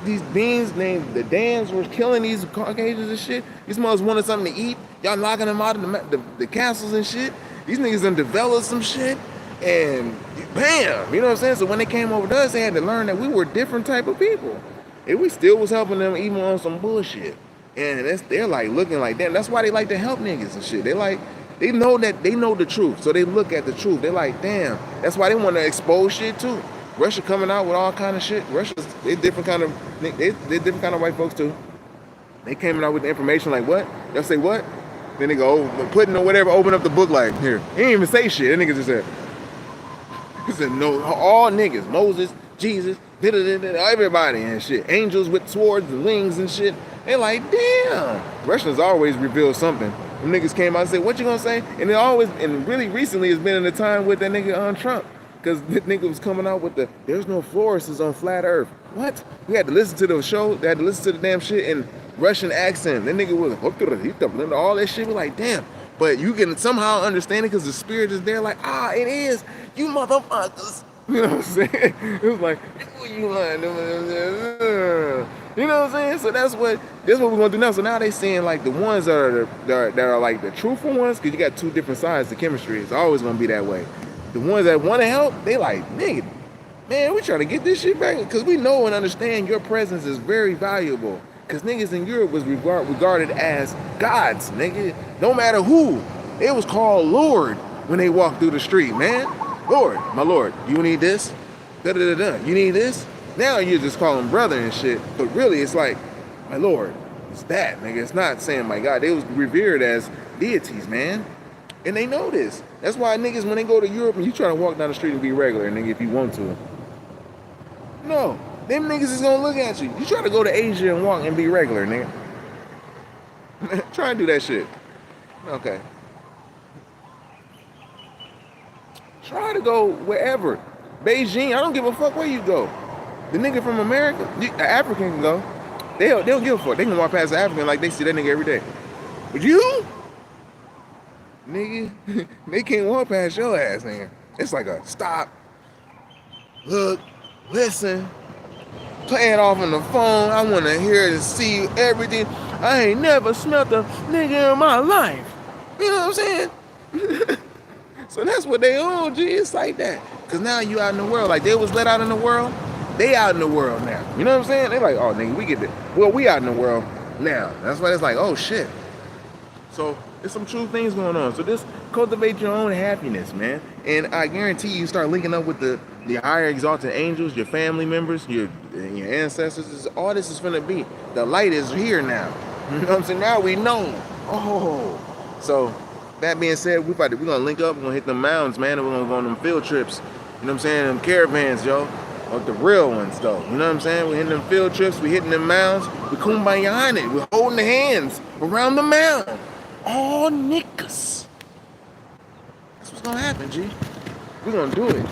These beings named the Dans were killing these Caucasians and shit. These mothers wanted something to eat. Y'all knocking them out of the castles and shit. These niggas done developed some shit. And bam, you know what I'm saying? So when they came over to us, they had to learn that we were different type of people. And we still was helping them even on some bullshit. And they're like looking like that. That's why they like to help niggas and shit. They know the truth. So they look at the truth. They're like, damn. That's why they want to expose shit too. Russia coming out with all kind of shit. Russia's they different kind of different kind of white folks too. They came out with the information like what? They'll say what? Then they go putting or whatever, open up the book like here. He didn't even say shit. That nigga just said, he said no, all niggas, Moses, Jesus, everybody and shit. Angels with swords and wings and shit. They like, damn. Russians always reveal something. Them niggas came out and said, what you gonna say? And it always, and really recently it's been in the time with that nigga on Trump. Because the nigga was coming out with the, there's no forests on flat earth. What? We had to listen to the show, they had to listen to the damn shit in Russian accent. That nigga was all that shit. We're like, damn. But you can somehow understand it because the spirit is there like, it is. You motherfuckers. You know what I'm saying? It was like, you lying. You know what I'm saying? So that's what we're gonna do now. So now they saying like the ones that are like the truthful ones, because you got two different sides to chemistry. It's always gonna be that way. The ones that want to help, they like, nigga, man, we trying to get this shit back because we know and understand your presence is very valuable. Because niggas in Europe was regarded as gods, nigga. No matter who, it was called Lord when they walked through the street, man. Lord, my Lord, you need this? Da-da-da-da, you need this? Now you just call him brother and shit, but really it's like, my Lord, it's that, nigga. It's not saying my God. They was revered as deities, man. And they know this. That's why niggas, when they go to Europe and you try to walk down the street and be regular, nigga, if you want to. No, them niggas is gonna look at you. You try to go to Asia and walk and be regular, nigga. Try and do that shit. Okay. Try to go wherever. Beijing, I don't give a fuck where you go. The nigga from America, the African can go. They don't give a fuck. They can walk past the African like they see that nigga every day. But you? Nigga, they can't walk past your ass, nigga. It's like a stop, look, listen, play it off on the phone. I want to hear and see everything. I ain't never smelt a nigga in my life. You know what I'm saying? So that's what they on, G. It's like that. Because now you out in the world. Like they was let out in the world, they out in the world now. You know what I'm saying? They like, oh, nigga, we get it. Well, we out in the world now. That's why it's like, oh, shit. So there's some true things going on. So just cultivate your own happiness, man. And I guarantee you start linking up with the higher exalted angels, your family members, your ancestors. All this is gonna be. The light is here now. You know what I'm saying? Now we know. Oh. So that being said, we're gonna link up, we're gonna hit them mounds, man, and we're gonna go on them field trips. You know what I'm saying? Them caravans, yo. Or the real ones though. You know what I'm saying? We're hitting them field trips, we hitting them mounds, we kumbayaing it, we're holding the hands around the mound. All niggas. That's what's gonna happen, G. We're gonna do it.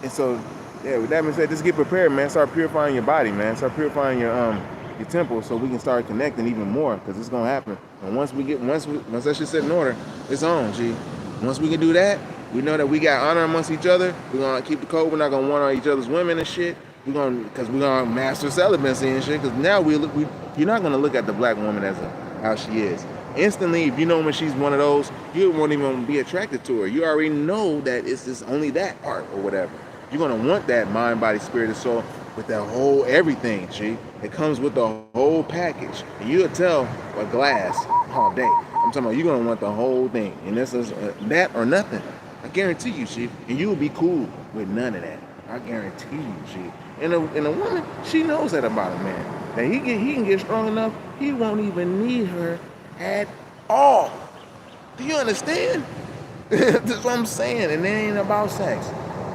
And so, yeah, with that being said, just get prepared, man. Start purifying your body, man. Start purifying your temple so we can start connecting even more, because it's gonna happen. And once that shit set in order, it's on, G. Once we can do that, we know that we got honor amongst each other. We're gonna keep the code. We're not gonna want on each other's women and shit. We're gonna master celibacy and shit. Because now you're not gonna look at the black woman as how she is. Instantly, if you know when she's one of those, you won't even be attracted to her. You already know that it's just only that part or whatever. You're gonna want that mind, body, spirit, and soul with that whole everything, G. It comes with the whole package. And you'll tell a glass all day. I'm talking about you're gonna want the whole thing. And this is that or nothing. I guarantee you, G. And you'll be cool with none of that. I guarantee you, G. And a woman, she knows that about a man. That he can get strong enough, he won't even need her at all. Do you understand? That's what I'm saying. And it ain't about sex.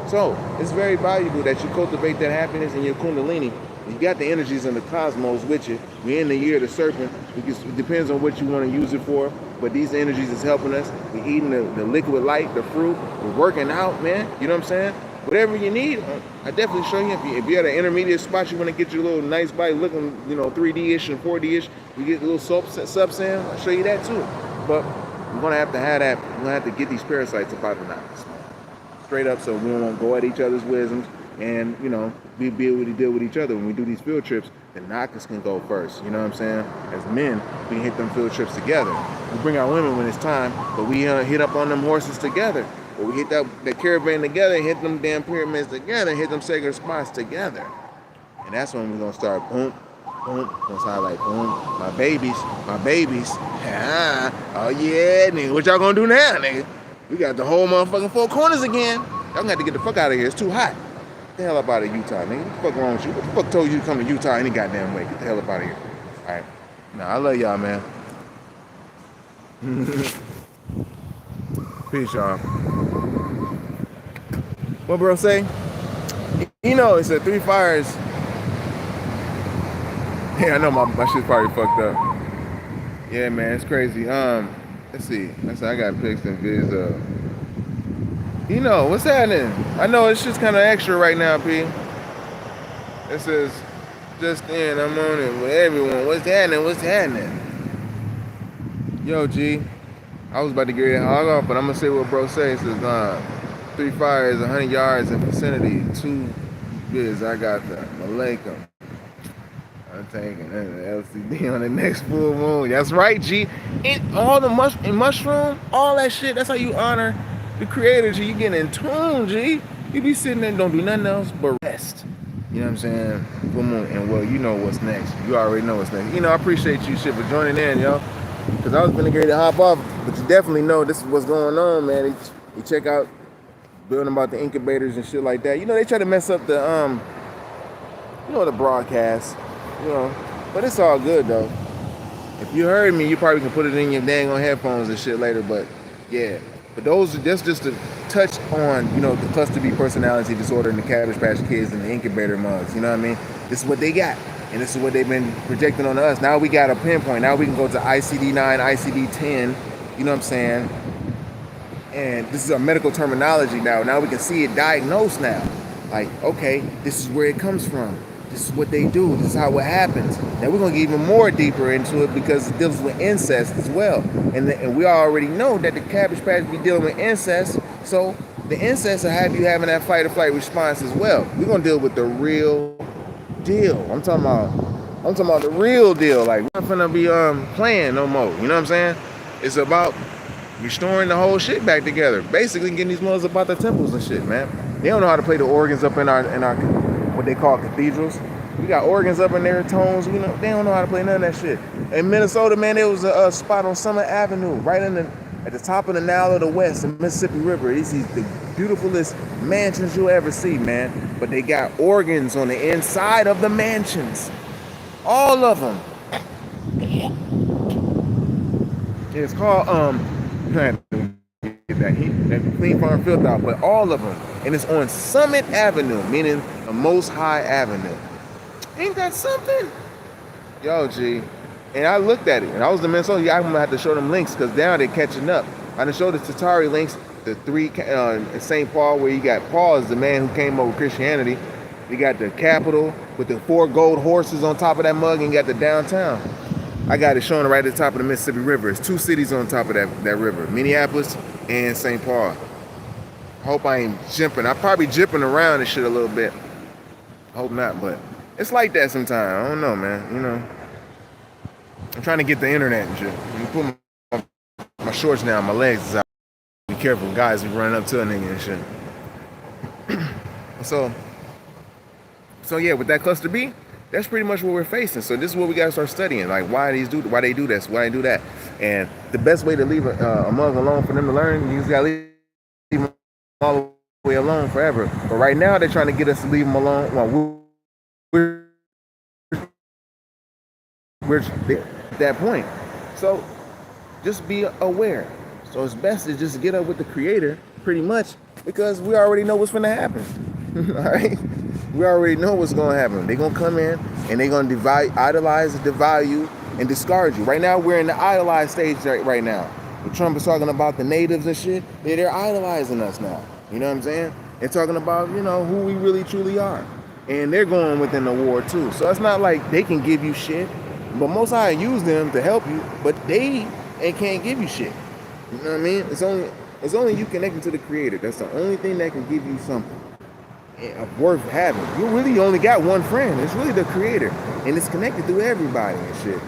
So it's very valuable that you cultivate that happiness in your kundalini. You got the energies in the cosmos with you. We're in the year of the serpent. It depends on what you want to use it for. But these energies is helping us. We're eating the liquid light, the fruit. We're working out, man. You know what I'm saying? Whatever you need, I definitely show you. If you're at an intermediate spot, you want to get your little nice body looking, 3D-ish and 4D-ish, you get a little sub-sand, I'll show you that too. But we're going to have that. We're going to have to get these parasites up out of the night. Straight up, so we won't go at each other's wisdoms and, we be able to deal with each other. When we do these field trips, the knockers can go first. You know what I'm saying? As men, we can hit them field trips together. We bring our women when it's time, but we hit up on them horses together. Or we hit that caravan together, hit them damn pyramids together, hit them sacred spots together. And that's when we're going to start, boom, boom. Gonna sound like, boom, my babies. Oh yeah, nigga, what y'all gonna do now, nigga? We got the whole motherfucking four corners again. Y'all gonna have to get the fuck out of here. It's too hot. the hell up out of Utah, nigga. What the fuck wrong with you? What the fuck told you to come to Utah any goddamn way? Get the hell up out of here. All right. Nah, I love y'all, man. Peace, y'all. What bro say? You know, it's a 3 fires. Yeah, I know my shit's probably fucked up. Yeah, man, it's crazy. Let's see. I got pics and vids of. You know, what's happening? I know it's just kind of extra right now, P. It says, just in, I'm on it with everyone. What's happening? What's happening? Yo, G. I was about to get it hog off, but I'm going to say what bro says. It says, 3 fires, 100 yards in vicinity, 2 vids. I got the Malacum. I'm taking an LCD on the next full moon. That's right, G. And all the mushroom, all that shit, that's how you honor the creator, G. You getting in tune, G. You be sitting there and don't do nothing else but rest. You know what I'm saying? Full moon. And well, you know what's next. You already know what's next. You know, I appreciate you shit for joining in, yo. Because I was gonna get ready to hop off, but you definitely know this is what's going on, man. You check out building about the incubators and shit like that. You know, they try to mess up the the broadcast. You know, but it's all good though. If you heard me, you probably can put it in your dang on headphones and shit later. But yeah, but that's just to touch on, you know, the cluster B personality disorder and the Cabbage Patch Kids and the incubator mugs. You know what I mean? This is what they got, and this is what they've been projecting on us. Now we got a pinpoint. Now we can go to ICD-9, ICD-10. You know what I'm saying? And this is a medical terminology now. Now we can see it diagnosed now. Like, okay, this is where it comes from. This is what they do. This is how it happens. Now we're gonna get even more deeper into it because it deals with incest as well. And we already know that the Cabbage Patch be dealing with incest. So the incest will have you having that fight or flight response as well. We're gonna deal with the real deal. I'm talking about the real deal. Like, we're not gonna be playing no more. You know what I'm saying? It's about restoring the whole shit back together. Basically getting these mothers about the temples and shit, man. They don't know how to play the organs up in our what they call cathedrals. We got organs up in there, tones. You know, they don't know how to play none of that shit. In Minnesota, man, there was a spot on Summit Avenue, right at the top of the Nile of the West, the Mississippi River. These are the beautifulest mansions you'll ever see, man. But they got organs on the inside of the mansions, all of them. It's called that clean farm filth out, but all of them. And it's on Summit Avenue, meaning the Most High Avenue. Ain't that something? Yo, G. And I looked at it, and I was in Minnesota. I'm gonna have to show them links because now they're catching up. I done showed the Tatari links, the 3 in St. Paul, where you got Paul is the man who came over Christianity. You got the Capitol with the 4 gold horses on top of that mug, and you got the downtown. I got it showing right at the top of the Mississippi River. It's 2 cities on top of that river, Minneapolis and St. Paul. Hope I ain't jimping. I'm probably jipping around and shit a little bit. Hope not, but it's like that sometimes. I don't know, man. You know, I'm trying to get the internet and shit. You put my shorts down, my legs is out. Be careful, guys be running up to a nigga and shit. So yeah, with that cluster B, that's pretty much what we're facing. So this is what we gotta start studying. Like, why they do this, why they do that. And the best way to leave a mug alone for them to learn, you just gotta leave them all the way alone forever. But right now they're trying to get us to leave them alone. Well, we're at that point. So just be aware. So it's best to just get up with the creator pretty much, because we already know what's gonna happen. All right, we already know what's gonna happen. They're gonna come in and they're gonna idolize, devalue, and discard you. Right now we're in the idolized stage right now. When Trump is talking about the natives and shit, they're idolizing us now. You know what I'm saying? They're talking about, you know, who we really truly are. And they're going within the war too. So it's not like they can give you shit, but Most High use them to help you, but they can't give you shit. You know what I mean? It's only you connecting to the creator. That's the only thing that can give you something worth having. You really only got one friend. It's really the creator, and it's connected through everybody and shit.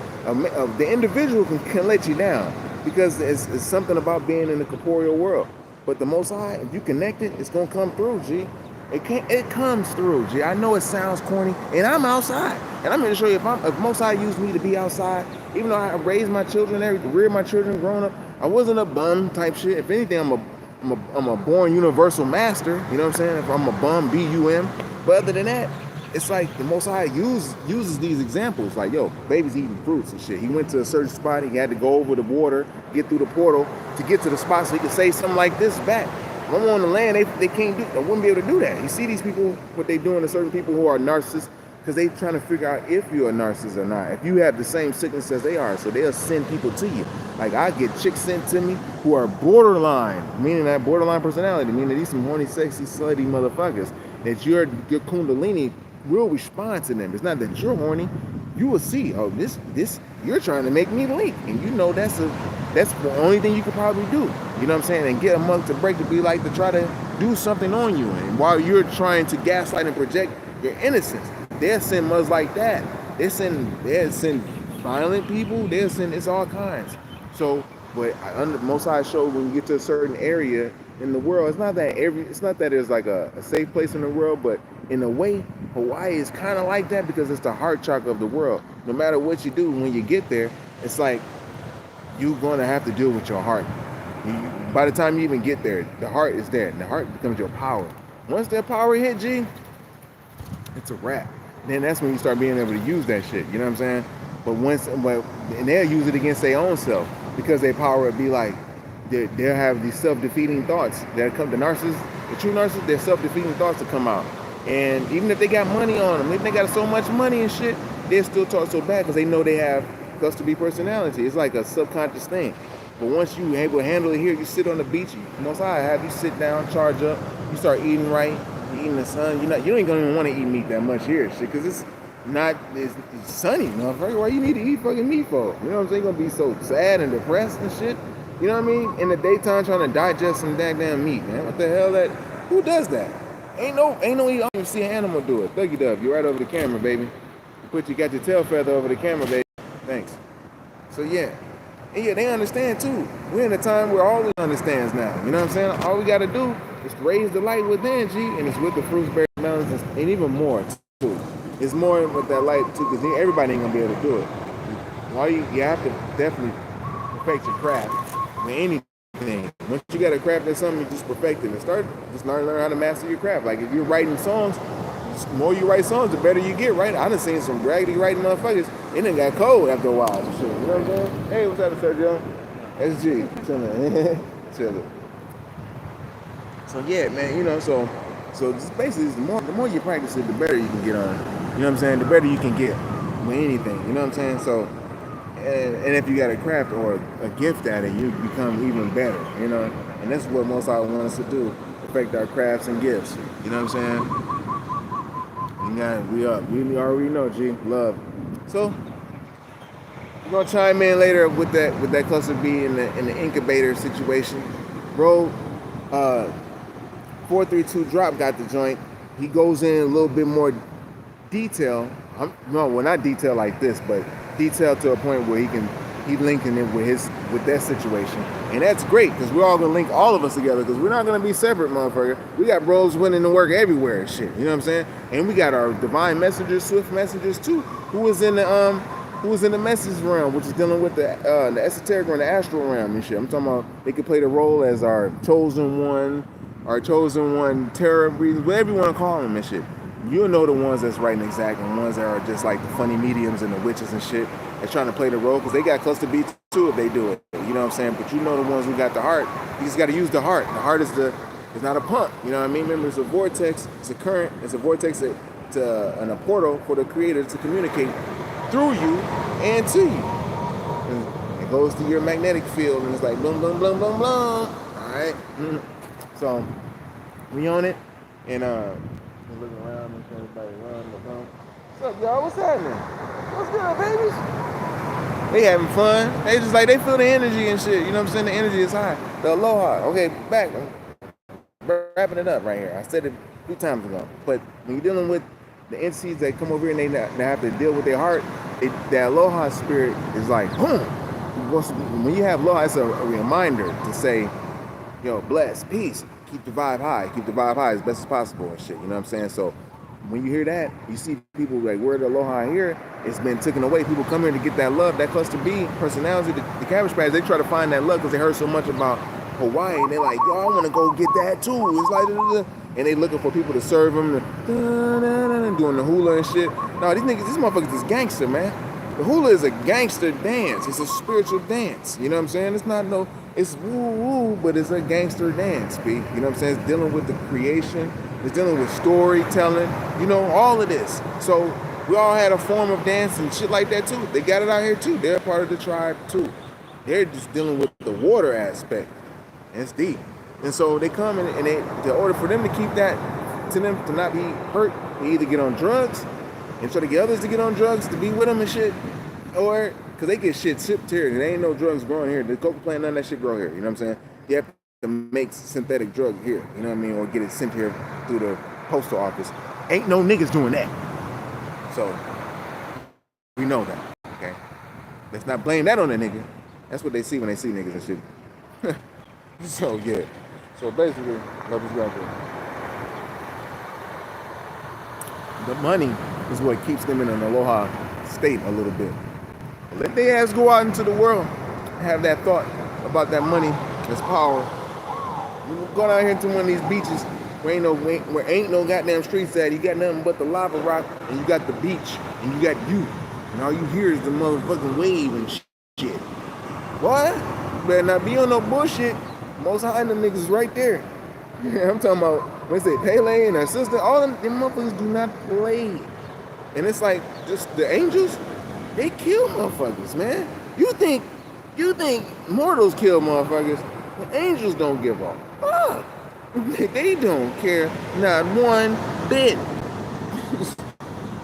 The individual can let you down because it's something about being in the corporeal world. But the Most High, if you connect it, it's gonna come through, G. It comes through, G. I know it sounds corny, and I'm outside, and I'm here to show you if Most High used me to be outside, even though I raised my children, reared my children growing up, I wasn't a bum type shit. If anything, I'm a born universal master. You know what I'm saying? If I'm a bum, B-U-M. But other than that, it's like the Most High uses these examples. Like, yo, baby's eating fruits and shit. He went to a certain spot. He had to go over the water, get through the portal to get to the spot so he could say something like this back. When I'm on the land, they can't do. They wouldn't be able to do that. You see these people, what they doing to certain people who are narcissists, because they trying to figure out if you're a narcissist or not. If you have the same sickness as they are, so they'll send people to you. Like, I get chicks sent to me who are borderline, meaning that borderline personality, meaning these some horny, sexy, slutty motherfuckers, that your kundalini will respond to them. It's not that you're horny. You will see, oh, this you're trying to make me leak, and you know that's the only thing you could probably do. You know what I'm saying? And get a mug to break to be like to try to do something on you. And while you're trying to gaslight and project your innocence, they'll send mugs like that. They'll send violent people. They'll send, it's all kinds. So, but Most High show when you get to a certain area in the world, it's not that it's like a safe place in the world, but in a way, Hawaii is kind of like that because it's the heart chakra of the world. No matter what you do, when you get there, it's like you're going to have to deal with your heart. By the time you even get there, the heart is there, and the heart becomes your power. Once that power hit, G, it's a wrap. Then that's when you start being able to use that shit. You know what I'm saying? And they'll use it against their own self because their power would be like, they'll have these self-defeating thoughts that come. The true narcissist, their self-defeating thoughts to come out. And even if they got money on them, if they got so much money and shit, they'll still talk so bad because they know they have cluster B personality. It's like a subconscious thing. But once you able to handle it here, you sit on the beach, Most High have you sit down, charge up, you start eating right, you eating the sun. You ain't gonna even want to eat meat that much here, shit, because it's sunny, motherfucker. Why you need to eat fucking meat for? You know what I'm saying? You're gonna be so sad and depressed and shit. You know what I mean? In the daytime, trying to digest some damn meat, man. What the hell? Who does that? Ain't no. I don't even see an animal do it. Thuggy Dub, you're right over the camera, baby. You got your tail feather over the camera, baby. Thanks. So yeah. And yeah, they understand too. We're in a time where all understands now. You know what I'm saying? All we gotta do is raise the light within, G, and it's with the fruits, berries, melons, and even more too. It's more with that light too, because everybody ain't gonna be able to do it. You have to definitely perfect your craft with anything. Once you got a craft at something, you just perfect it and learn how to master your craft. Like if you're writing songs, the more you write songs, the better you get, right? I done seen some raggedy writing motherfuckers. It done got cold after a while and shit. You know what I'm saying? Hey, what's up, Sergio? SG, chilling. Chilling. So yeah, man, so just basically the more you practice it, the better you can get on it. You know what I'm saying? The better you can get with anything. You know what I'm saying? So and if you got a craft or a gift at it, you become even better, you know? And that's what most I want us to do, perfect our crafts and gifts. You know what I'm saying? We already know, G, love. So we're gonna chime in later with that cluster B in the incubator situation. Bro, 432 Drop got the joint. He goes in a little bit more detail. Not detail like this, but detail to a point where he linking it with that situation. And that's great, because we're all gonna link all of us together, because we're not gonna be separate, motherfucker. We got bros winning the work everywhere and shit. You know what I'm saying? And we got our divine messengers, swift messengers too, who was in the message realm, which is dealing with the esoteric realm, the astral realm and shit. I'm talking about they could play the role as our chosen one, terror breathers, whatever you want to call them and shit. You'll know the ones that's right and exact, and ones that are just like the funny mediums and the witches and shit that's trying to play the role, because they got cluster B too if they do it. You know what I'm saying? But you know the ones who got the heart. You just got to use the heart. The heart is not a pump. You know what I mean? Remember, it's a vortex. It's a current. It's a vortex and a portal for the Creator to communicate through you and to you. And it goes to your magnetic field, and it's like boom, boom, boom, boom, boom. All right. So we on it, and looking around and everybody run. What's up, y'all? What's happening? What's good, babies? They having fun. They just like, they feel the energy and shit. You know what I'm saying? The energy is high. The aloha. Okay, back. Wrapping it up right here. I said it a few times ago. But when you're dealing with the entities that come over here and they have to deal with their heart, that aloha spirit is like, boom. When you have aloha, it's a reminder to say, yo, bless, peace. Keep the vibe high. Keep the vibe high as best as possible and shit. You know what I'm saying? So when you hear that, you see people like, where the aloha here, it's been taken away. People come here to get that love, that cluster B personality, the Cabbage Patch. They try to find that love because they heard so much about Hawaii, and they're like, yo, I want to go get that too. It's like, and they looking for people to serve them, doing the hula and shit. No, these motherfuckers is gangster, man. The hula is a gangster dance. It's a spiritual dance. You know what I'm saying? It's woo-woo, but it's a gangster dance, B. You know what I'm saying? It's dealing with the creation. It's dealing with storytelling. You know, all of this. So we all had a form of dance and shit like that, too. They got it out here, too. They're a part of the tribe, too. They're just dealing with the water aspect. And it's deep. And so they come in in order for them to keep that, to them to not be hurt, they either get on drugs and try to get others to get on drugs to be with them and shit, or because they get shit shipped here and there ain't no drugs growing here. The coca plant, none of that shit grow here. You know what I'm saying? You have to make synthetic drugs here. You know what I mean? Or get it sent here through the postal office. Ain't no niggas doing that. So we know that. Okay. Let's not blame that on the nigga. That's what they see when they see niggas and shit. So yeah. So basically, love is right there. The money is what keeps them in an aloha state a little bit. Let their ass go out into the world, have that thought about that money, that's power. You go down here to one of these beaches where ain't no goddamn streets at. You got nothing but the lava rock, and you got the beach, and you got you, and all you hear is the motherfucking wave and shit. What? You better not be on no bullshit. Most high them niggas right there. I'm talking about, when they say Pele and her sister, all them motherfuckers do not play. And it's like, just the angels, they kill motherfuckers, man. You think mortals kill motherfuckers? The angels don't give a fuck. They don't care, not one bit.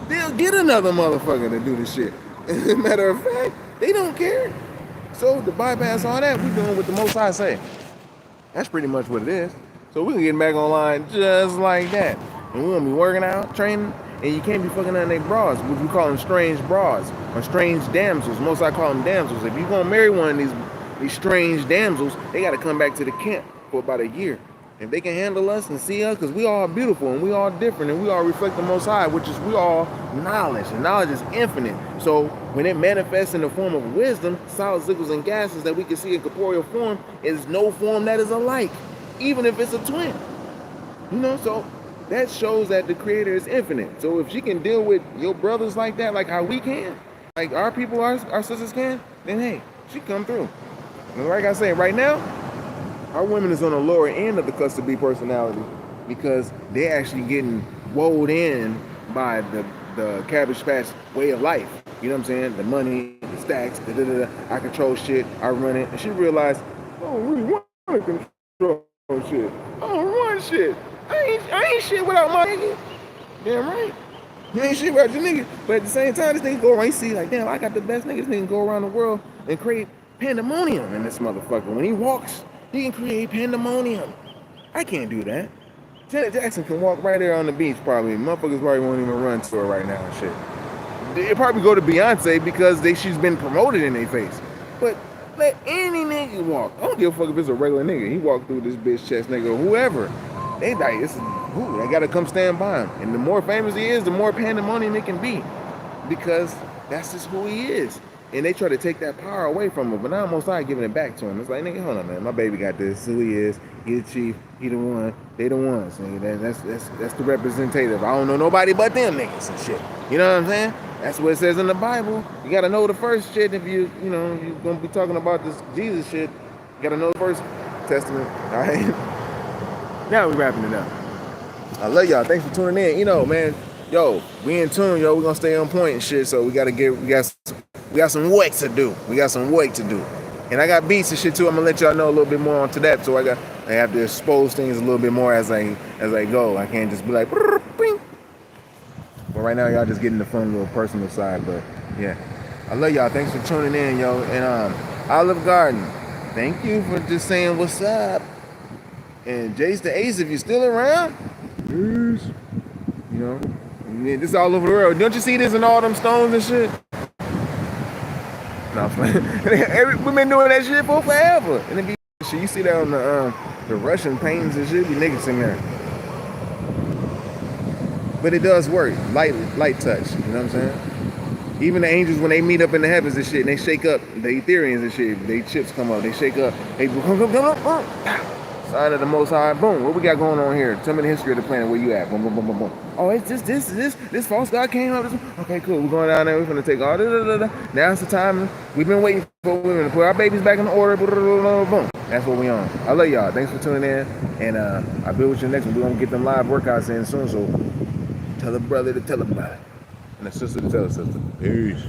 They'll get another motherfucker to do the shit. As a matter of fact, they don't care. So to bypass all that, we doing what the Most High say. That's pretty much what it is. So we can get back online just like that. And we're gonna be working out, training, and you can't be fucking on their bras. We call them strange bras or strange damsels. Most I call them damsels. If you're gonna marry one of these strange damsels, they gotta come back to the camp for about a year. If they can handle us and see us, because we all beautiful and we all different and we all reflect the Most High, which is we all knowledge, and knowledge is infinite. So when it manifests in the form of wisdom, solids, liquids, and gases that we can see in corporeal form, is no form that is alike, even if it's a twin. You know, so that shows that the Creator is infinite. So if she can deal with your brothers like that, like how we can, like our people, our sisters can, then hey, she come through. And like I say, right now, our women is on the lower end of the cluster B personality because they're actually getting woed in by the Cabbage Patch way of life. You know what I'm saying? The money, the stacks, I control shit, I run it. And she realized, I don't really want to control shit. I don't want shit. I ain't shit without my nigga. Damn right. You ain't shit without your nigga. But at the same time, this nigga go around, he see like, damn, I got the best niggas. This nigga go around the world and create pandemonium in this motherfucker. When he walks, he can create pandemonium. I can't do that. Janet Jackson can walk right there on the beach probably. Motherfuckers probably won't even run to her right now and shit. They'll probably go to Beyonce because she's been promoted in their face. But let any nigga walk. I don't give a fuck if it's a regular nigga. He walked through this bitch chest nigga or whoever. They like, they gotta come stand by him. And the more famous he is, the more pandemonium it can be. Because that's just who he is. And they try to take that power away from him, but now Most High giving it back to him. It's like, nigga, hold on, man. My baby got this. Who he is. He the chief. He the one. They the ones. Nigga. That's the representative. I don't know nobody but them niggas and shit. You know what I'm saying? That's what it says in the Bible. You gotta know the first shit if you're gonna be talking about this Jesus shit. You gotta know the first testament. All right. Now we wrapping it up. I love y'all. Thanks for tuning in. You know, man. Yo, we in tune, yo. We gonna stay on point and shit. So we got some work to do. And I got beats and shit too. I'm gonna let y'all know a little bit more onto that. So I have to expose things a little bit more as I go. I can't just be like, bing. But right now, y'all just getting the fun little personal side. But yeah, I love y'all. Thanks for tuning in, yo. And Olive Garden, thank you for just saying what's up. And Jace the Ace, if you're still around, peace. You know, this is all over the world. Don't you see this in all them stones and shit? No, we've been doing that shit for forever. And it be shit. You see that on the Russian paintings and shit, be niggas in there. But it does work. Light touch. You know what I'm saying? Even the angels, when they meet up in the heavens and shit, and they shake up, the Etherians and shit, they chips come up, they shake up, they come up, sign of the Most High, boom. What we got going on here? Tell me the history of the planet. Where you at? Boom, boom, boom, boom, boom. Oh, it's just this false god came up. Okay, cool. We're going down there. We're gonna take all this. Now's the time. We've been waiting for. We're gonna put our babies back in order. Boom. That's what we on. I love y'all. Thanks for tuning in, and I'll be with you next one. We're gonna get them live workouts in soon. So tell a brother to tell a brother, and a sister to tell a sister. Peace.